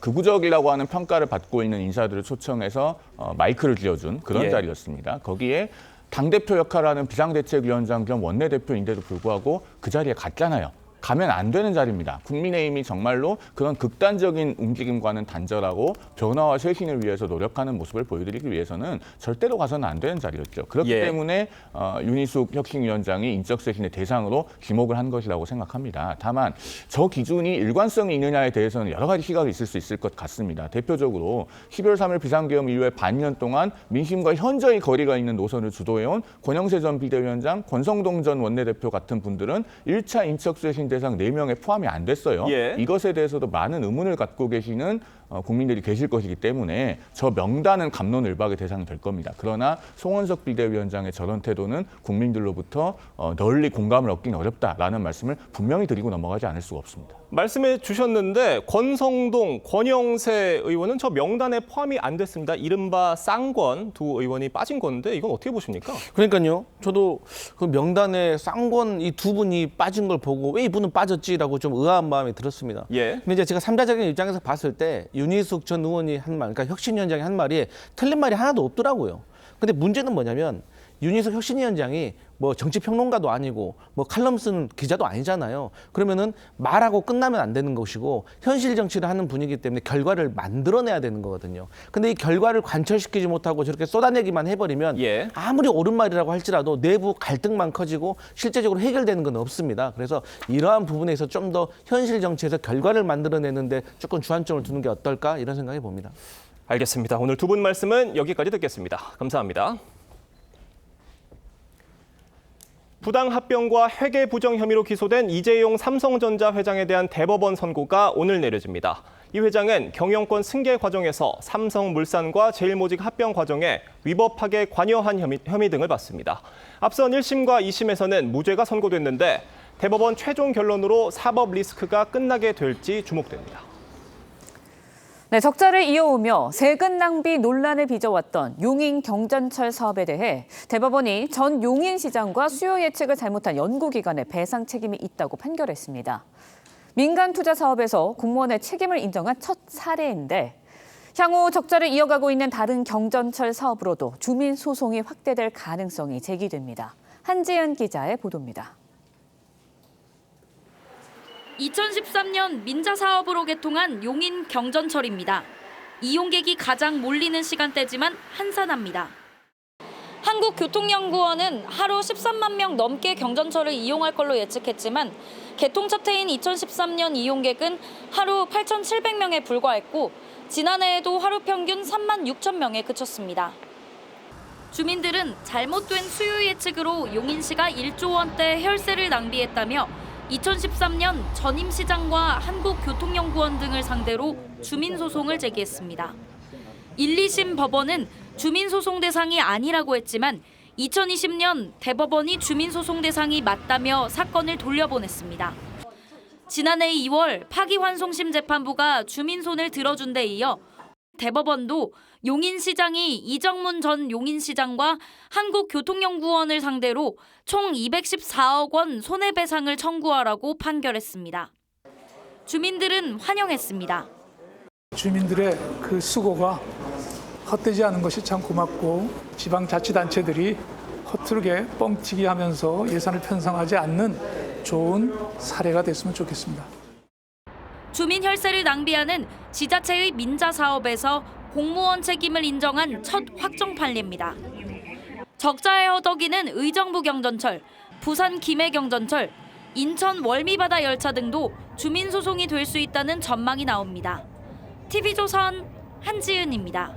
극우적이라고 하는 평가를 받고 있는 인사들을 초청해서 마이크를 쥐어준 그런 자리였습니다. 거기에 당대표 역할을 하는 비상대책위원장 겸 원내대표인데도 불구하고 그 자리에 갔잖아요. 가면 안 되는 자리입니다. 국민의힘이 정말로 그런 극단적인 움직임과는 단절하고 변화와 쇄신을 위해서 노력하는 모습을 보여드리기 위해서는 절대로 가서는 안 되는 자리였죠. 그렇기 때문에 윤희숙 혁신위원장이 인적 쇄신의 대상으로 지목을 한 것이라고 생각합니다. 다만 저 기준이 일관성이 있느냐에 대해서는 여러 가지 시각이 있을 수 있을 것 같습니다. 대표적으로 12월 3일 비상계엄 이후에 반년 동안 민심과 현저히 거리가 있는 노선을 주도해온 권영세 전 비대위원장, 권성동 전 원내대표 같은 분들은 1차 인적 쇄신 대상 4명에 포함이 안 됐어요. 이것에 대해서도 많은 의문을 갖고 계시는 국민들이 계실 것이기 때문에 저 명단은 갑론을박의 대상이 될 겁니다. 그러나 송원석 비대위원장의 저런 태도는 국민들로부터 널리 공감을 얻긴 어렵다라는 말씀을 분명히 드리고 넘어가지 않을 수가 없습니다. 말씀해 주셨는데 권성동, 권영세 의원은 저 명단에 포함이 안 됐습니다. 이른바 쌍권 두 의원이 빠진 건데 이건 어떻게 보십니까? 그러니까요. 저도 그 명단에 쌍권 이 두 분이 빠진 걸 보고 왜 이분은 빠졌지라고 좀 의아한 마음이 들었습니다. 근데 이제 제가 3자적인 입장에서 봤을 때 윤희숙 전 의원이 한 말, 그러니까 혁신위원장이 한 말이 틀린 말이 하나도 없더라고요. 근데 문제는 뭐냐면 윤희숙 혁신위원장이 뭐 정치평론가도 아니고 뭐 칼럼 쓰는 기자도 아니잖아요. 그러면은 말하고 끝나면 안 되는 것이고 현실 정치를 하는 분이기 때문에 결과를 만들어내야 되는 거거든요. 근데 이 결과를 관철시키지 못하고 저렇게 쏟아내기만 해버리면 아무리 옳은 말이라고 할지라도 내부 갈등만 커지고 실제적으로 해결되는 건 없습니다. 그래서 이러한 부분에서 좀 더 현실 정치에서 결과를 만들어내는데 조금 주안점을 두는 게 어떨까 이런 생각이 봅니다. 알겠습니다. 오늘 두 분 말씀은 여기까지 듣겠습니다. 감사합니다. 부당 합병과 회계 부정 혐의로 기소된 이재용 삼성전자 회장에 대한 대법원 선고가 오늘 내려집니다. 이 회장은 경영권 승계 과정에서 삼성물산과 제일모직 합병 과정에 위법하게 관여한 혐의 등을 받습니다. 앞선 1심과 2심에서는 무죄가 선고됐는데 대법원 최종 결론으로 사법 리스크가 끝나게 될지 주목됩니다. 네, 적자를 이어오며 세금 낭비 논란을 빚어왔던 용인 경전철 사업에 대해 대법원이 전 용인시장과 수요 예측을 잘못한 연구기관에 배상 책임이 있다고 판결했습니다. 민간 투자 사업에서 공무원의 책임을 인정한 첫 사례인데 향후 적자를 이어가고 있는 다른 경전철 사업으로도 주민 소송이 확대될 가능성이 제기됩니다. 한지은 기자의 보도입니다. 2013년 민자 사업으로 개통한 용인 경전철입니다. 이용객이 가장 몰리는 시간대지만 한산합니다. 한국교통연구원은 하루 13만 명 넘게 경전철을 이용할 걸로 예측했지만 개통 첫 해인 2013년 이용객은 하루 8,700명에 불과했고 지난해에도 하루 평균 3만 6천 명에 그쳤습니다. 주민들은 잘못된 수요 예측으로 용인시가 1조 원대 혈세를 낭비했다며 2013년 전임시장과 한국교통연구원 등을 상대로 주민소송을 제기했습니다. 1, 2심 법원은 주민소송 대상이 아니라고 했지만 2020년 대법원이 주민소송 대상이 맞다며 사건을 돌려보냈습니다. 지난해 2월 파기환송심 재판부가 주민손을 들어준 데 이어 대법원도 용인시장이 이정문 전 용인시장과 한국교통연구원을 상대로 총 214억 원 손해배상을 청구하라고 판결했습니다. 주민들은 환영했습니다. 주민들의 그 수고가 헛되지 않은 것이 참 고맙고 지방자치단체들이 허투루게 뻥튀기 하면서 예산을 편성하지 않는 좋은 사례가 됐으면 좋겠습니다. 주민 혈세를 낭비하는 지자체의 민자 사업에서 공무원 책임을 인정한 첫 확정 판례입니다. 적자에 허덕이는 의정부 경전철, 부산 김해 경전철, 인천 월미바다 열차 등도 주민 소송이 될 수 있다는 전망이 나옵니다. TV조선 한지은입니다.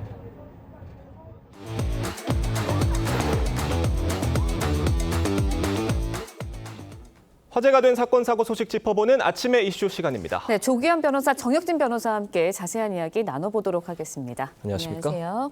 화제가 된 사건 사고 소식 짚어보는 아침의 이슈 시간입니다. 네, 조기현 변호사, 정혁진 변호사와 함께 자세한 이야기 나눠보도록 하겠습니다. 안녕하십니까? 안녕하세요.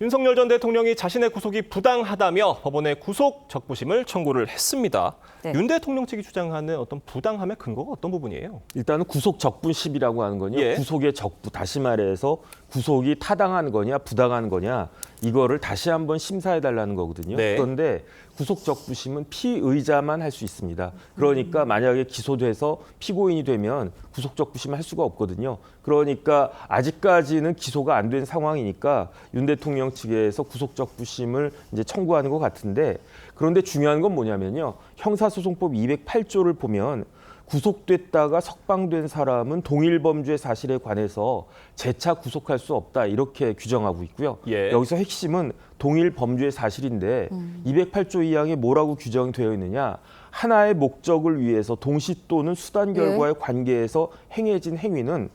윤석열 전 대통령이 자신의 구속이 부당하다며 법원에 구속 적부심을 청구를 했습니다. 네. 윤 대통령 측이 주장하는 어떤 부당함의 근거가 어떤 부분이에요? 일단은 구속 적부심이라고 하는 건요. 구속의 적부, 다시 말해서 구속이 타당한 거냐 부당한 거냐 이거를 다시 한번 심사해달라는 거거든요. 네. 그런데 구속적부심은 피의자만 할 수 있습니다. 그러니까 만약에 기소돼서 피고인이 되면 구속적부심을 할 수가 없거든요. 그러니까 아직까지는 기소가 안 된 상황이니까 윤 대통령 측에서 구속적부심을 이제 청구하는 것 같은데, 그런데 중요한 건 뭐냐면요. 형사소송법 208조를 보면 구속됐다가 석방된 사람은 동일 범죄 사실에 관해서 재차 구속할 수 없다 이렇게 규정하고 있고요. 예. 여기서 핵심은 동일 범죄 사실인데 208조 2항에 뭐라고 규정되어 있느냐. 하나의 목적을 위해서 동시 또는 수단 결과의 관계에서 행해진 행위는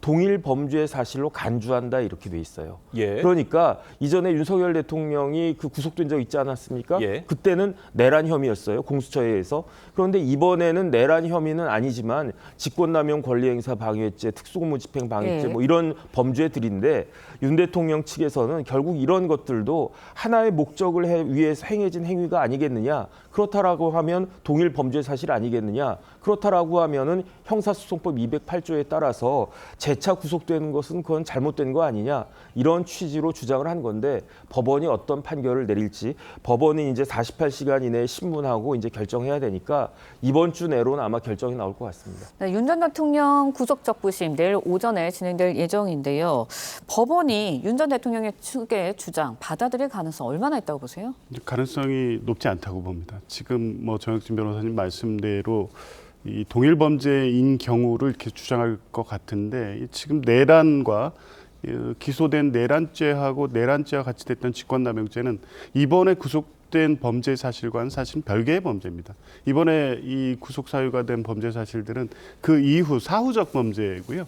동일 범죄 사실로 간주한다 이렇게 돼 있어요. 예. 그러니까 이전에 윤석열 대통령이 그 구속된 적 있지 않았습니까? 예. 그때는 내란 혐의였어요. 공수처에 의해서. 그런데 이번에는 내란 혐의는 아니지만 직권남용 권리행사 방해죄, 특수공무집행 방해죄 예. 뭐 이런 범죄들인데 윤 대통령 측에서는 결국 이런 것들도 하나의 목적을 위해서 행해진 행위가 아니겠느냐. 그렇다라고 하면 동일 범죄 사실 아니겠느냐. 그렇다라고 하면은 형사소송법 208조에 따라서 재차 구속되는 것은 그건 잘못된 거 아니냐. 이런 취지로 주장을 한 건데 법원이 어떤 판결을 내릴지 법원이 이제 48시간 이내에 신문하고 이제 결정해야 되니까 이번 주 내로는 아마 결정이 나올 것 같습니다. 네, 윤 전 대통령 구속적부심 내일 오전에 진행될 예정인데요. 법원이 윤 전 대통령의 측의 주장 받아들일 가능성 얼마나 있다고 보세요? 가능성이 높지 않다고 봅니다. 지금 뭐 정혁진 변호사님 말씀대로 이 동일 범죄인 경우를 이렇게 주장할 것 같은데 지금 내란과 기소된 내란죄하고 내란죄와 같이 됐던 직권남용죄는 이번에 구속된 범죄 사실과는 사실 별개의 범죄입니다. 이번에 이 구속 사유가 된 범죄 사실들은 그 이후 사후적 범죄고요.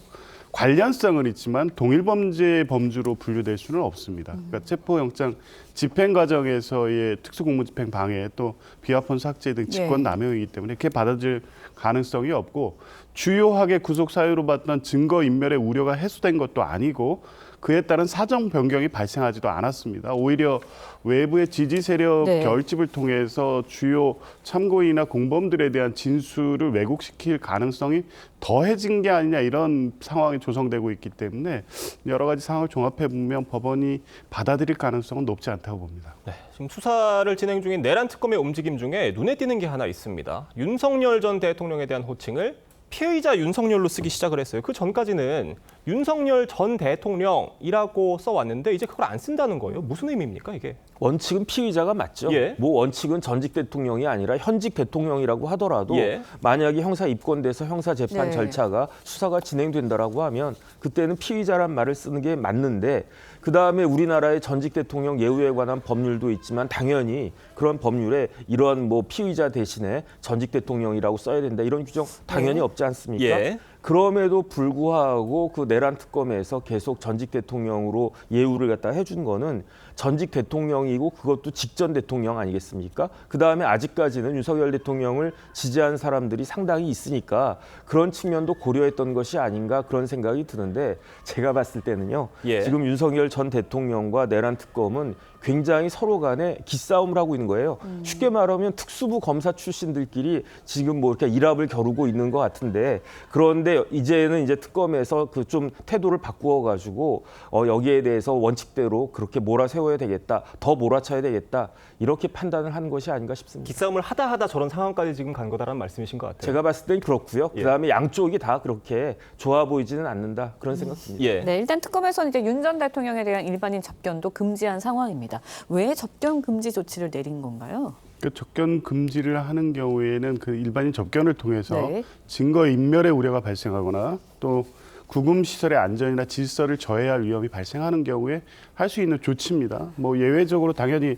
관련성은 있지만 동일 범죄 범주로 분류될 수는 없습니다. 그러니까 체포영장 집행 과정에서의 특수공무집행 방해 또 비화폰 삭제 등 직권 남용이기 때문에 이렇게 받아들일 가능성이 없고 주요하게 구속 사유로 봤던 증거 인멸의 우려가 해소된 것도 아니고 그에 따른 사정 변경이 발생하지도 않았습니다. 오히려 외부의 지지 세력 결집을 통해서 주요 참고인이나 공범들에 대한 진술을 왜곡시킬 가능성이 더해진 게 아니냐 이런 상황이 조성되고 있기 때문에 여러 가지 상황을 종합해 보면 법원이 받아들일 가능성은 높지 않다고 봅니다. 네, 지금 수사를 진행 중인 내란 특검의 움직임 중에 눈에 띄는 게 하나 있습니다. 윤석열 전 대통령에 대한 호칭을 피의자 윤석열로 쓰기 시작을 했어요. 그 전까지는 윤석열 전 대통령이라고 써왔는데 이제 그걸 안 쓴다는 거예요. 무슨 의미입니까 이게? 원칙은 피의자가 맞죠. 예. 뭐 원칙은 전직 대통령이 아니라 현직 대통령이라고 하더라도 예. 만약에 형사 입건돼서 형사 재판 네. 절차가 수사가 진행된다라고 하면 그때는 피의자란 말을 쓰는 게 맞는데 그다음에 우리나라의 전직 대통령 예우에 관한 법률도 있지만 당연히 그런 법률에 이런 뭐 피의자 대신에 전직 대통령이라고 써야 된다 이런 규정 당연히 없지 않습니까? 예. 그럼에도 불구하고 그 내란 특검에서 계속 전직 대통령으로 예우를 갖다 해준 거는 전직 대통령이고 그것도 직전 대통령 아니겠습니까? 그다음에 아직까지는 윤석열 대통령을 지지한 사람들이 상당히 있으니까 그런 측면도 고려했던 것이 아닌가 그런 생각이 드는데 제가 봤을 때는요. 예. 지금 윤석열 전 대통령과 내란 특검은 굉장히 서로 간에 기싸움을 하고 있는 거예요. 쉽게 말하면 특수부 검사 출신들끼리 지금 뭐 이렇게 일합을 겨루고 있는 것 같은데 그런데 이제는 이제 특검에서 그 좀 태도를 바꾸어 가지고 여기에 대해서 원칙대로 그렇게 몰아세워야 되겠다. 더 몰아쳐야 되겠다. 이렇게 판단을 하는 것이 아닌가 싶습니다. 기싸움을 하다 저런 상황까지 지금 간 거다라는 말씀이신 것 같아요. 제가 봤을 땐 그렇고요. 예. 그다음에 양쪽이 다 그렇게 좋아 보이지는 않는다. 그런 생각 듭니다. 예. 네, 일단 특검에서는 이제 윤 전 대통령에 대한 일반인 접견도 금지한 상황입니다. 왜 접견 금지 조치를 내린 건가요? 그 접견 금지를 하는 경우에는 그 일반인 접견을 통해서 네. 증거 인멸의 우려가 발생하거나 또 구금 시설의 안전이나 질서를 저해할 위험이 발생하는 경우에 할 수 있는 조치입니다. 뭐 예외적으로 당연히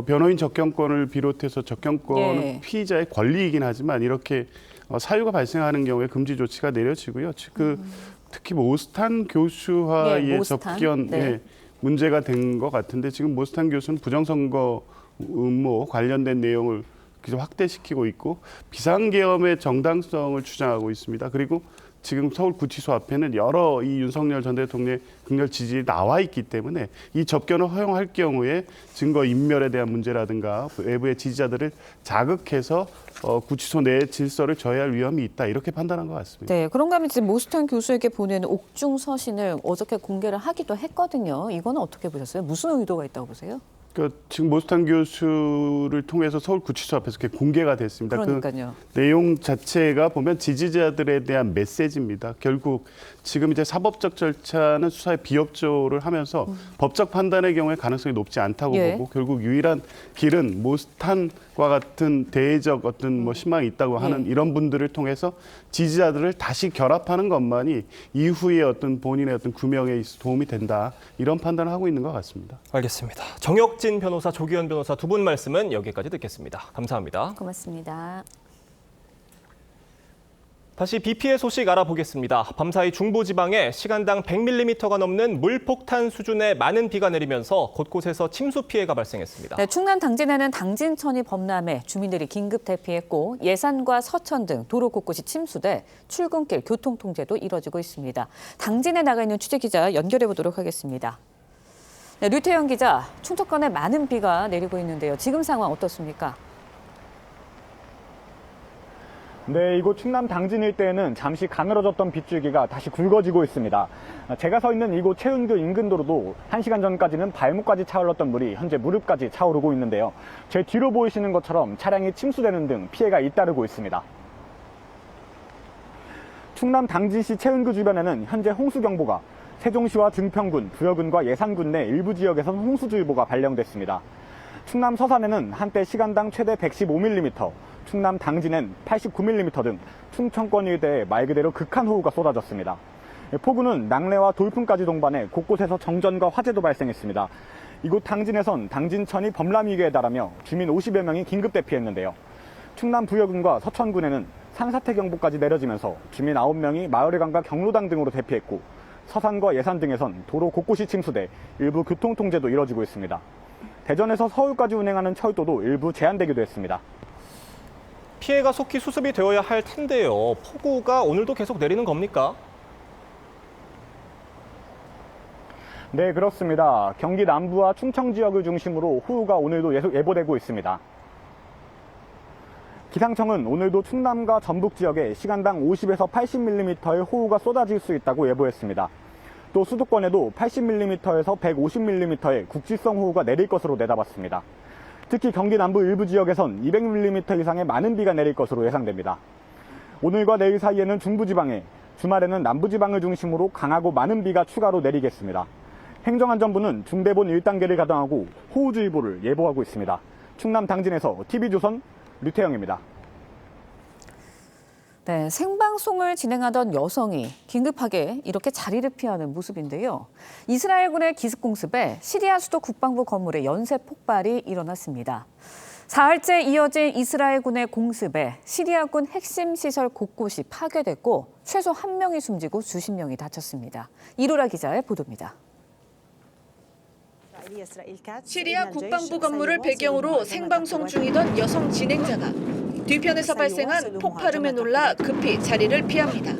변호인 접견권을 비롯해서 접견권은 예. 피의자의 권리이긴 하지만 이렇게 사유가 발생하는 경우에 금지 조치가 내려지고요. 특히 모스탄 교수와의 예, 모스탄. 접견 네. 문제가 된 것 같은데 지금 모스탄 교수는 부정선거 음모 관련된 내용을 계속 확대시키고 있고 비상계엄의 정당성을 주장하고 있습니다. 그리고 지금 서울구치소 앞에는 여러 이 윤석열 전 대통령의 극렬 지지율이 나와 있기 때문에 이 접견을 허용할 경우에 증거 인멸에 대한 문제라든가 외부의 지지자들을 자극해서 구치소 내 질서를 저해할 위험이 있다 이렇게 판단한 것 같습니다. 네, 그런가 하면 지금 모스탄 교수에게 보낸 옥중 서신을 어저께 공개를 하기도 했거든요. 이거는 어떻게 보셨어요? 무슨 의도가 있다고 보세요? 지금 모스탄 교수를 통해서 서울구치소 앞에서 이렇게 공개가 됐습니다. 그러니까요. 그 내용 자체가 보면 지지자들에 대한 메시지입니다. 결국 지금 이제 사법적 절차는 수사에 비협조를 하면서 법적 판단의 경우에 가능성이 높지 않다고 보고 결국 유일한 길은 모스탄과 같은 대외적 어떤 뭐 신망이 있다고 하는 이런 분들을 통해서 지지자들을 다시 결합하는 것만이 이후에 어떤 본인의 어떤 구명에 도움이 된다 이런 판단을 하고 있는 것 같습니다. 알겠습니다. 정혁진 변호사, 조기현 변호사 두 분 말씀은 여기까지 듣겠습니다. 감사합니다. 고맙습니다. 다시 비 피해 소식 알아보겠습니다. 밤사이 중부지방에 시간당 100mm가 넘는 물폭탄 수준의 많은 비가 내리면서 곳곳에서 침수 피해가 발생했습니다. 네, 충남 당진에는 당진천이 범람해 주민들이 긴급 대피했고 예산과 서천 등 도로 곳곳이 침수돼 출근길 교통 통제도 이뤄지고 있습니다. 당진에 나가 있는 취재기자 연결해 보도록 하겠습니다. 네, 류태영 기자, 충청권에 많은 비가 내리고 있는데요. 지금 상황 어떻습니까? 네, 이곳 충남 당진 일대에는 잠시 가늘어졌던 빗줄기가 다시 굵어지고 있습니다. 제가 서 있는 이곳 최은교 인근 도로도 1시간 전까지는 발목까지 차올랐던 물이 현재 무릎까지 차오르고 있는데요. 제 뒤로 보이시는 것처럼 차량이 침수되는 등 피해가 잇따르고 있습니다. 충남 당진시 최은교 주변에는 현재 홍수경보가 세종시와 등평군, 부여군과 예산군 내 일부 지역에선 홍수주의보가 발령됐습니다. 충남 서산에는 한때 시간당 최대 115mm, 충남 당진엔 89mm 등 충청권 일대에 말 그대로 극한 호우가 쏟아졌습니다. 폭우는 낙뢰와 돌풍까지 동반해 곳곳에서 정전과 화재도 발생했습니다. 이곳 당진에선 당진천이 범람 위기에 달하며 주민 50여 명이 긴급 대피했는데요. 충남 부여군과 서천군에는 산사태 경보까지 내려지면서 주민 9명이 마을회관과 경로당 등으로 대피했고 서산과 예산 등에선 도로 곳곳이 침수돼 일부 교통 통제도 이뤄지고 있습니다. 대전에서 서울까지 운행하는 철도도 일부 제한되기도 했습니다. 피해가 속히 수습이 되어야 할 텐데요. 폭우가 오늘도 계속 내리는 겁니까? 네, 그렇습니다. 경기 남부와 충청 지역을 중심으로 호우가 오늘도 예보되고 있습니다. 기상청은 오늘도 충남과 전북 지역에 시간당 50에서 80mm의 호우가 쏟아질 수 있다고 예보했습니다. 또 수도권에도 80mm에서 150mm의 국지성 호우가 내릴 것으로 내다봤습니다. 특히 경기 남부 일부 지역에선 200mm 이상의 많은 비가 내릴 것으로 예상됩니다. 오늘과 내일 사이에는 중부지방에, 주말에는 남부지방을 중심으로 강하고 많은 비가 추가로 내리겠습니다. 행정안전부는 중대본 1단계를 가동하고 호우주의보를 예보하고 있습니다. 충남 당진에서 TV조선 류태영입니다. 네, 생방송을 진행하던 여성이 긴급하게 이렇게 자리를 피하는 모습인데요. 이스라엘군의 기습공습에 시리아 수도 국방부 건물에 연쇄 폭발이 일어났습니다. 사흘째 이어진 이스라엘군의 공습에 시리아군 핵심 시설 곳곳이 파괴됐고 최소 1명이 숨지고 수십 명이 다쳤습니다. 이로라 기자의 보도입니다. 시리아 국방부 건물을 배경으로 생방송 중이던 여성 진행자가 뒤편에서 발생한 폭발음에 놀라 급히 자리를 피합니다.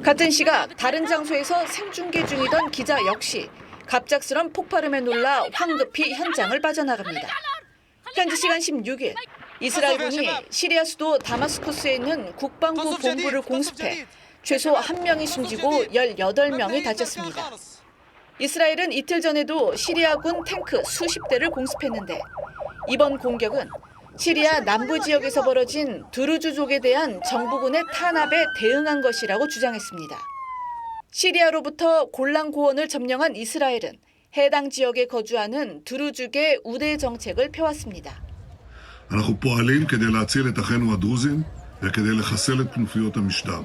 같은 시각 다른 장소에서 생중계 중이던 기자 역시 갑작스런 폭발음에 놀라 황급히 현장을 빠져나갑니다. 현지 시간 16일 이스라엘군이 시리아 수도 다마스커스에 있는 국방부 본부를 공습해 최소 1명이 숨지고 18명이 다쳤습니다. 이스라엘은 이틀 전에도 시리아군 탱크 수십 대를 공습했는데 이번 공격은 시리아 남부 지역에서 벌어진 드루즈족에 대한 정부군의 탄압에 대응한 것이라고 주장했습니다. 시리아로부터 골란 고원을 점령한 이스라엘은 해당 지역에 거주하는 드루즈의 우대 정책을 펴왔습니다. אנחנו פועלים כדי להציל את אחינו הדרוזים וכדי לחסל את כנופיות המשטר.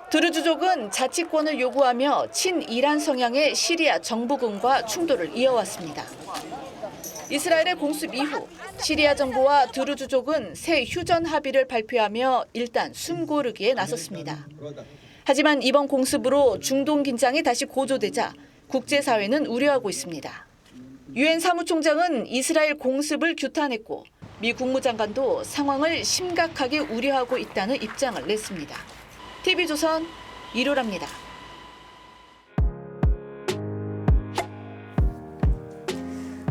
드루즈족은 자치권을 요구하며 친이란 성향의 시리아 정부군과 충돌을 이어왔습니다. 이스라엘의 공습 이후 시리아 정부와 드루즈족은 새 휴전 합의를 발표하며 일단 숨고르기에 나섰습니다. 하지만 이번 공습으로 중동 긴장이 다시 고조되자 국제사회는 우려하고 있습니다. 유엔 사무총장은 이스라엘 공습을 규탄했고 미 국무장관도 상황을 심각하게 우려하고 있다는 입장을 냈습니다. TV조선 이루랍니다.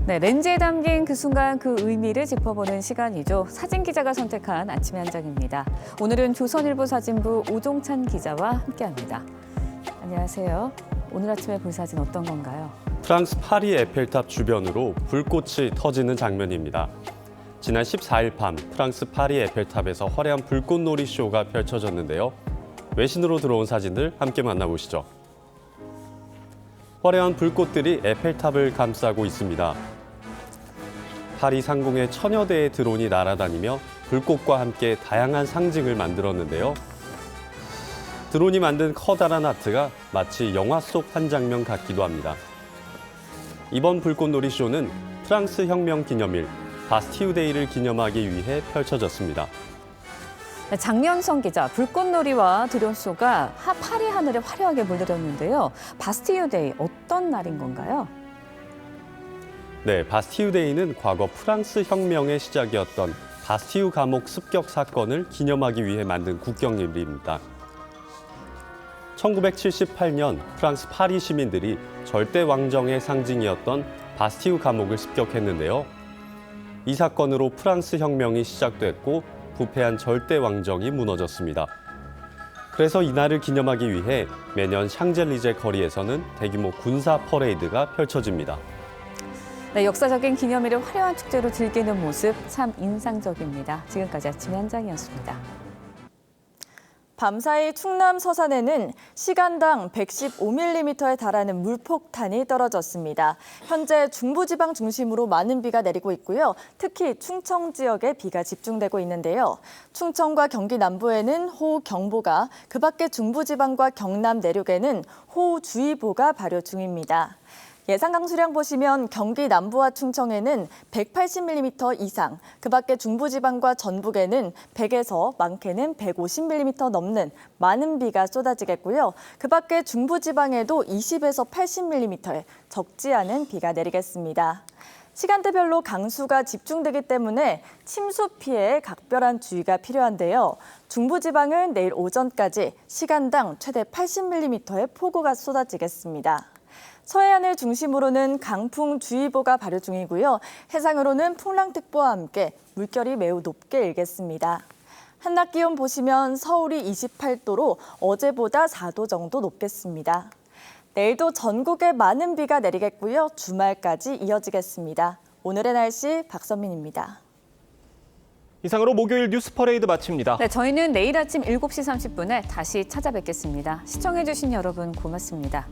네, 렌즈에 담긴 그 순간 그 의미를 짚어보는 시간이죠. 사진 기자가 선택한 아침의 한 장입니다. 오늘은 조선일보 사진부 오종찬 기자와 함께합니다. 안녕하세요. 오늘 아침에 볼 사진 어떤 건가요? 프랑스 파리 에펠탑 주변으로 불꽃이 터지는 장면입니다. 지난 14일 밤 프랑스 파리 에펠탑에서 화려한 불꽃놀이 쇼가 펼쳐졌는데요. 외신으로 들어온 사진을 함께 만나보시죠. 화려한 불꽃들이 에펠탑을 감싸고 있습니다. 파리 상공에 천여 대의 드론이 날아다니며 불꽃과 함께 다양한 상징을 만들었는데요. 드론이 만든 커다란 아트가 마치 영화 속 한 장면 같기도 합니다. 이번 불꽃놀이 쇼는 프랑스 혁명 기념일 바스티유 데이를 기념하기 위해 펼쳐졌습니다. 네, 장면성 기자, 불꽃놀이와 드론쇼가 파리 하늘에 화려하게 물들였는데요. 바스티유 데이 어떤 날인 건가요? 네, 바스티유 데이는 과거 프랑스 혁명의 시작이었던 바스티유 감옥 습격 사건을 기념하기 위해 만든 국경일입니다. 1978년 프랑스 파리 시민들이 절대 왕정의 상징이었던 바스티유 감옥을 습격했는데요. 이 사건으로 프랑스 혁명이 시작됐고 부패한 절대 왕정이 무너졌습니다. 그래서 이날을 기념하기 위해 매년 샹젤리제 거리에서는 대규모 군사 퍼레이드가 펼쳐집니다. 네, 역사적인 기념일을 화려한 축제로 즐기는 모습 참 인상적입니다. 지금까지 아침의 한 장이었습니다. 밤사이 충남 서산에는 시간당 115mm에 달하는 물폭탄이 떨어졌습니다. 현재 중부지방 중심으로 많은 비가 내리고 있고요. 특히 충청 지역에 비가 집중되고 있는데요. 충청과 경기 남부에는 호우경보가, 그 밖에 중부지방과 경남 내륙에는 호우주의보가 발효 중입니다. 예상 강수량 보시면 경기 남부와 충청에는 180mm 이상, 그 밖에 중부지방과 전북에는 100에서 많게는 150mm 넘는 많은 비가 쏟아지겠고요. 그 밖에 중부지방에도 20에서 80mm의 적지 않은 비가 내리겠습니다. 시간대별로 강수가 집중되기 때문에 침수 피해에 각별한 주의가 필요한데요. 중부지방은 내일 오전까지 시간당 최대 80mm의 폭우가 쏟아지겠습니다. 서해안을 중심으로는 강풍주의보가 발효 중이고요. 해상으로는 풍랑특보와 함께 물결이 매우 높게 일겠습니다. 한낮 기온 보시면 서울이 28도로 어제보다 4도 정도 높겠습니다. 내일도 전국에 많은 비가 내리겠고요. 주말까지 이어지겠습니다. 오늘의 날씨 박선민입니다. 이상으로 목요일 뉴스 퍼레이드 마칩니다. 네, 저희는 내일 아침 7시 30분에 다시 찾아뵙겠습니다. 시청해주신 여러분 고맙습니다.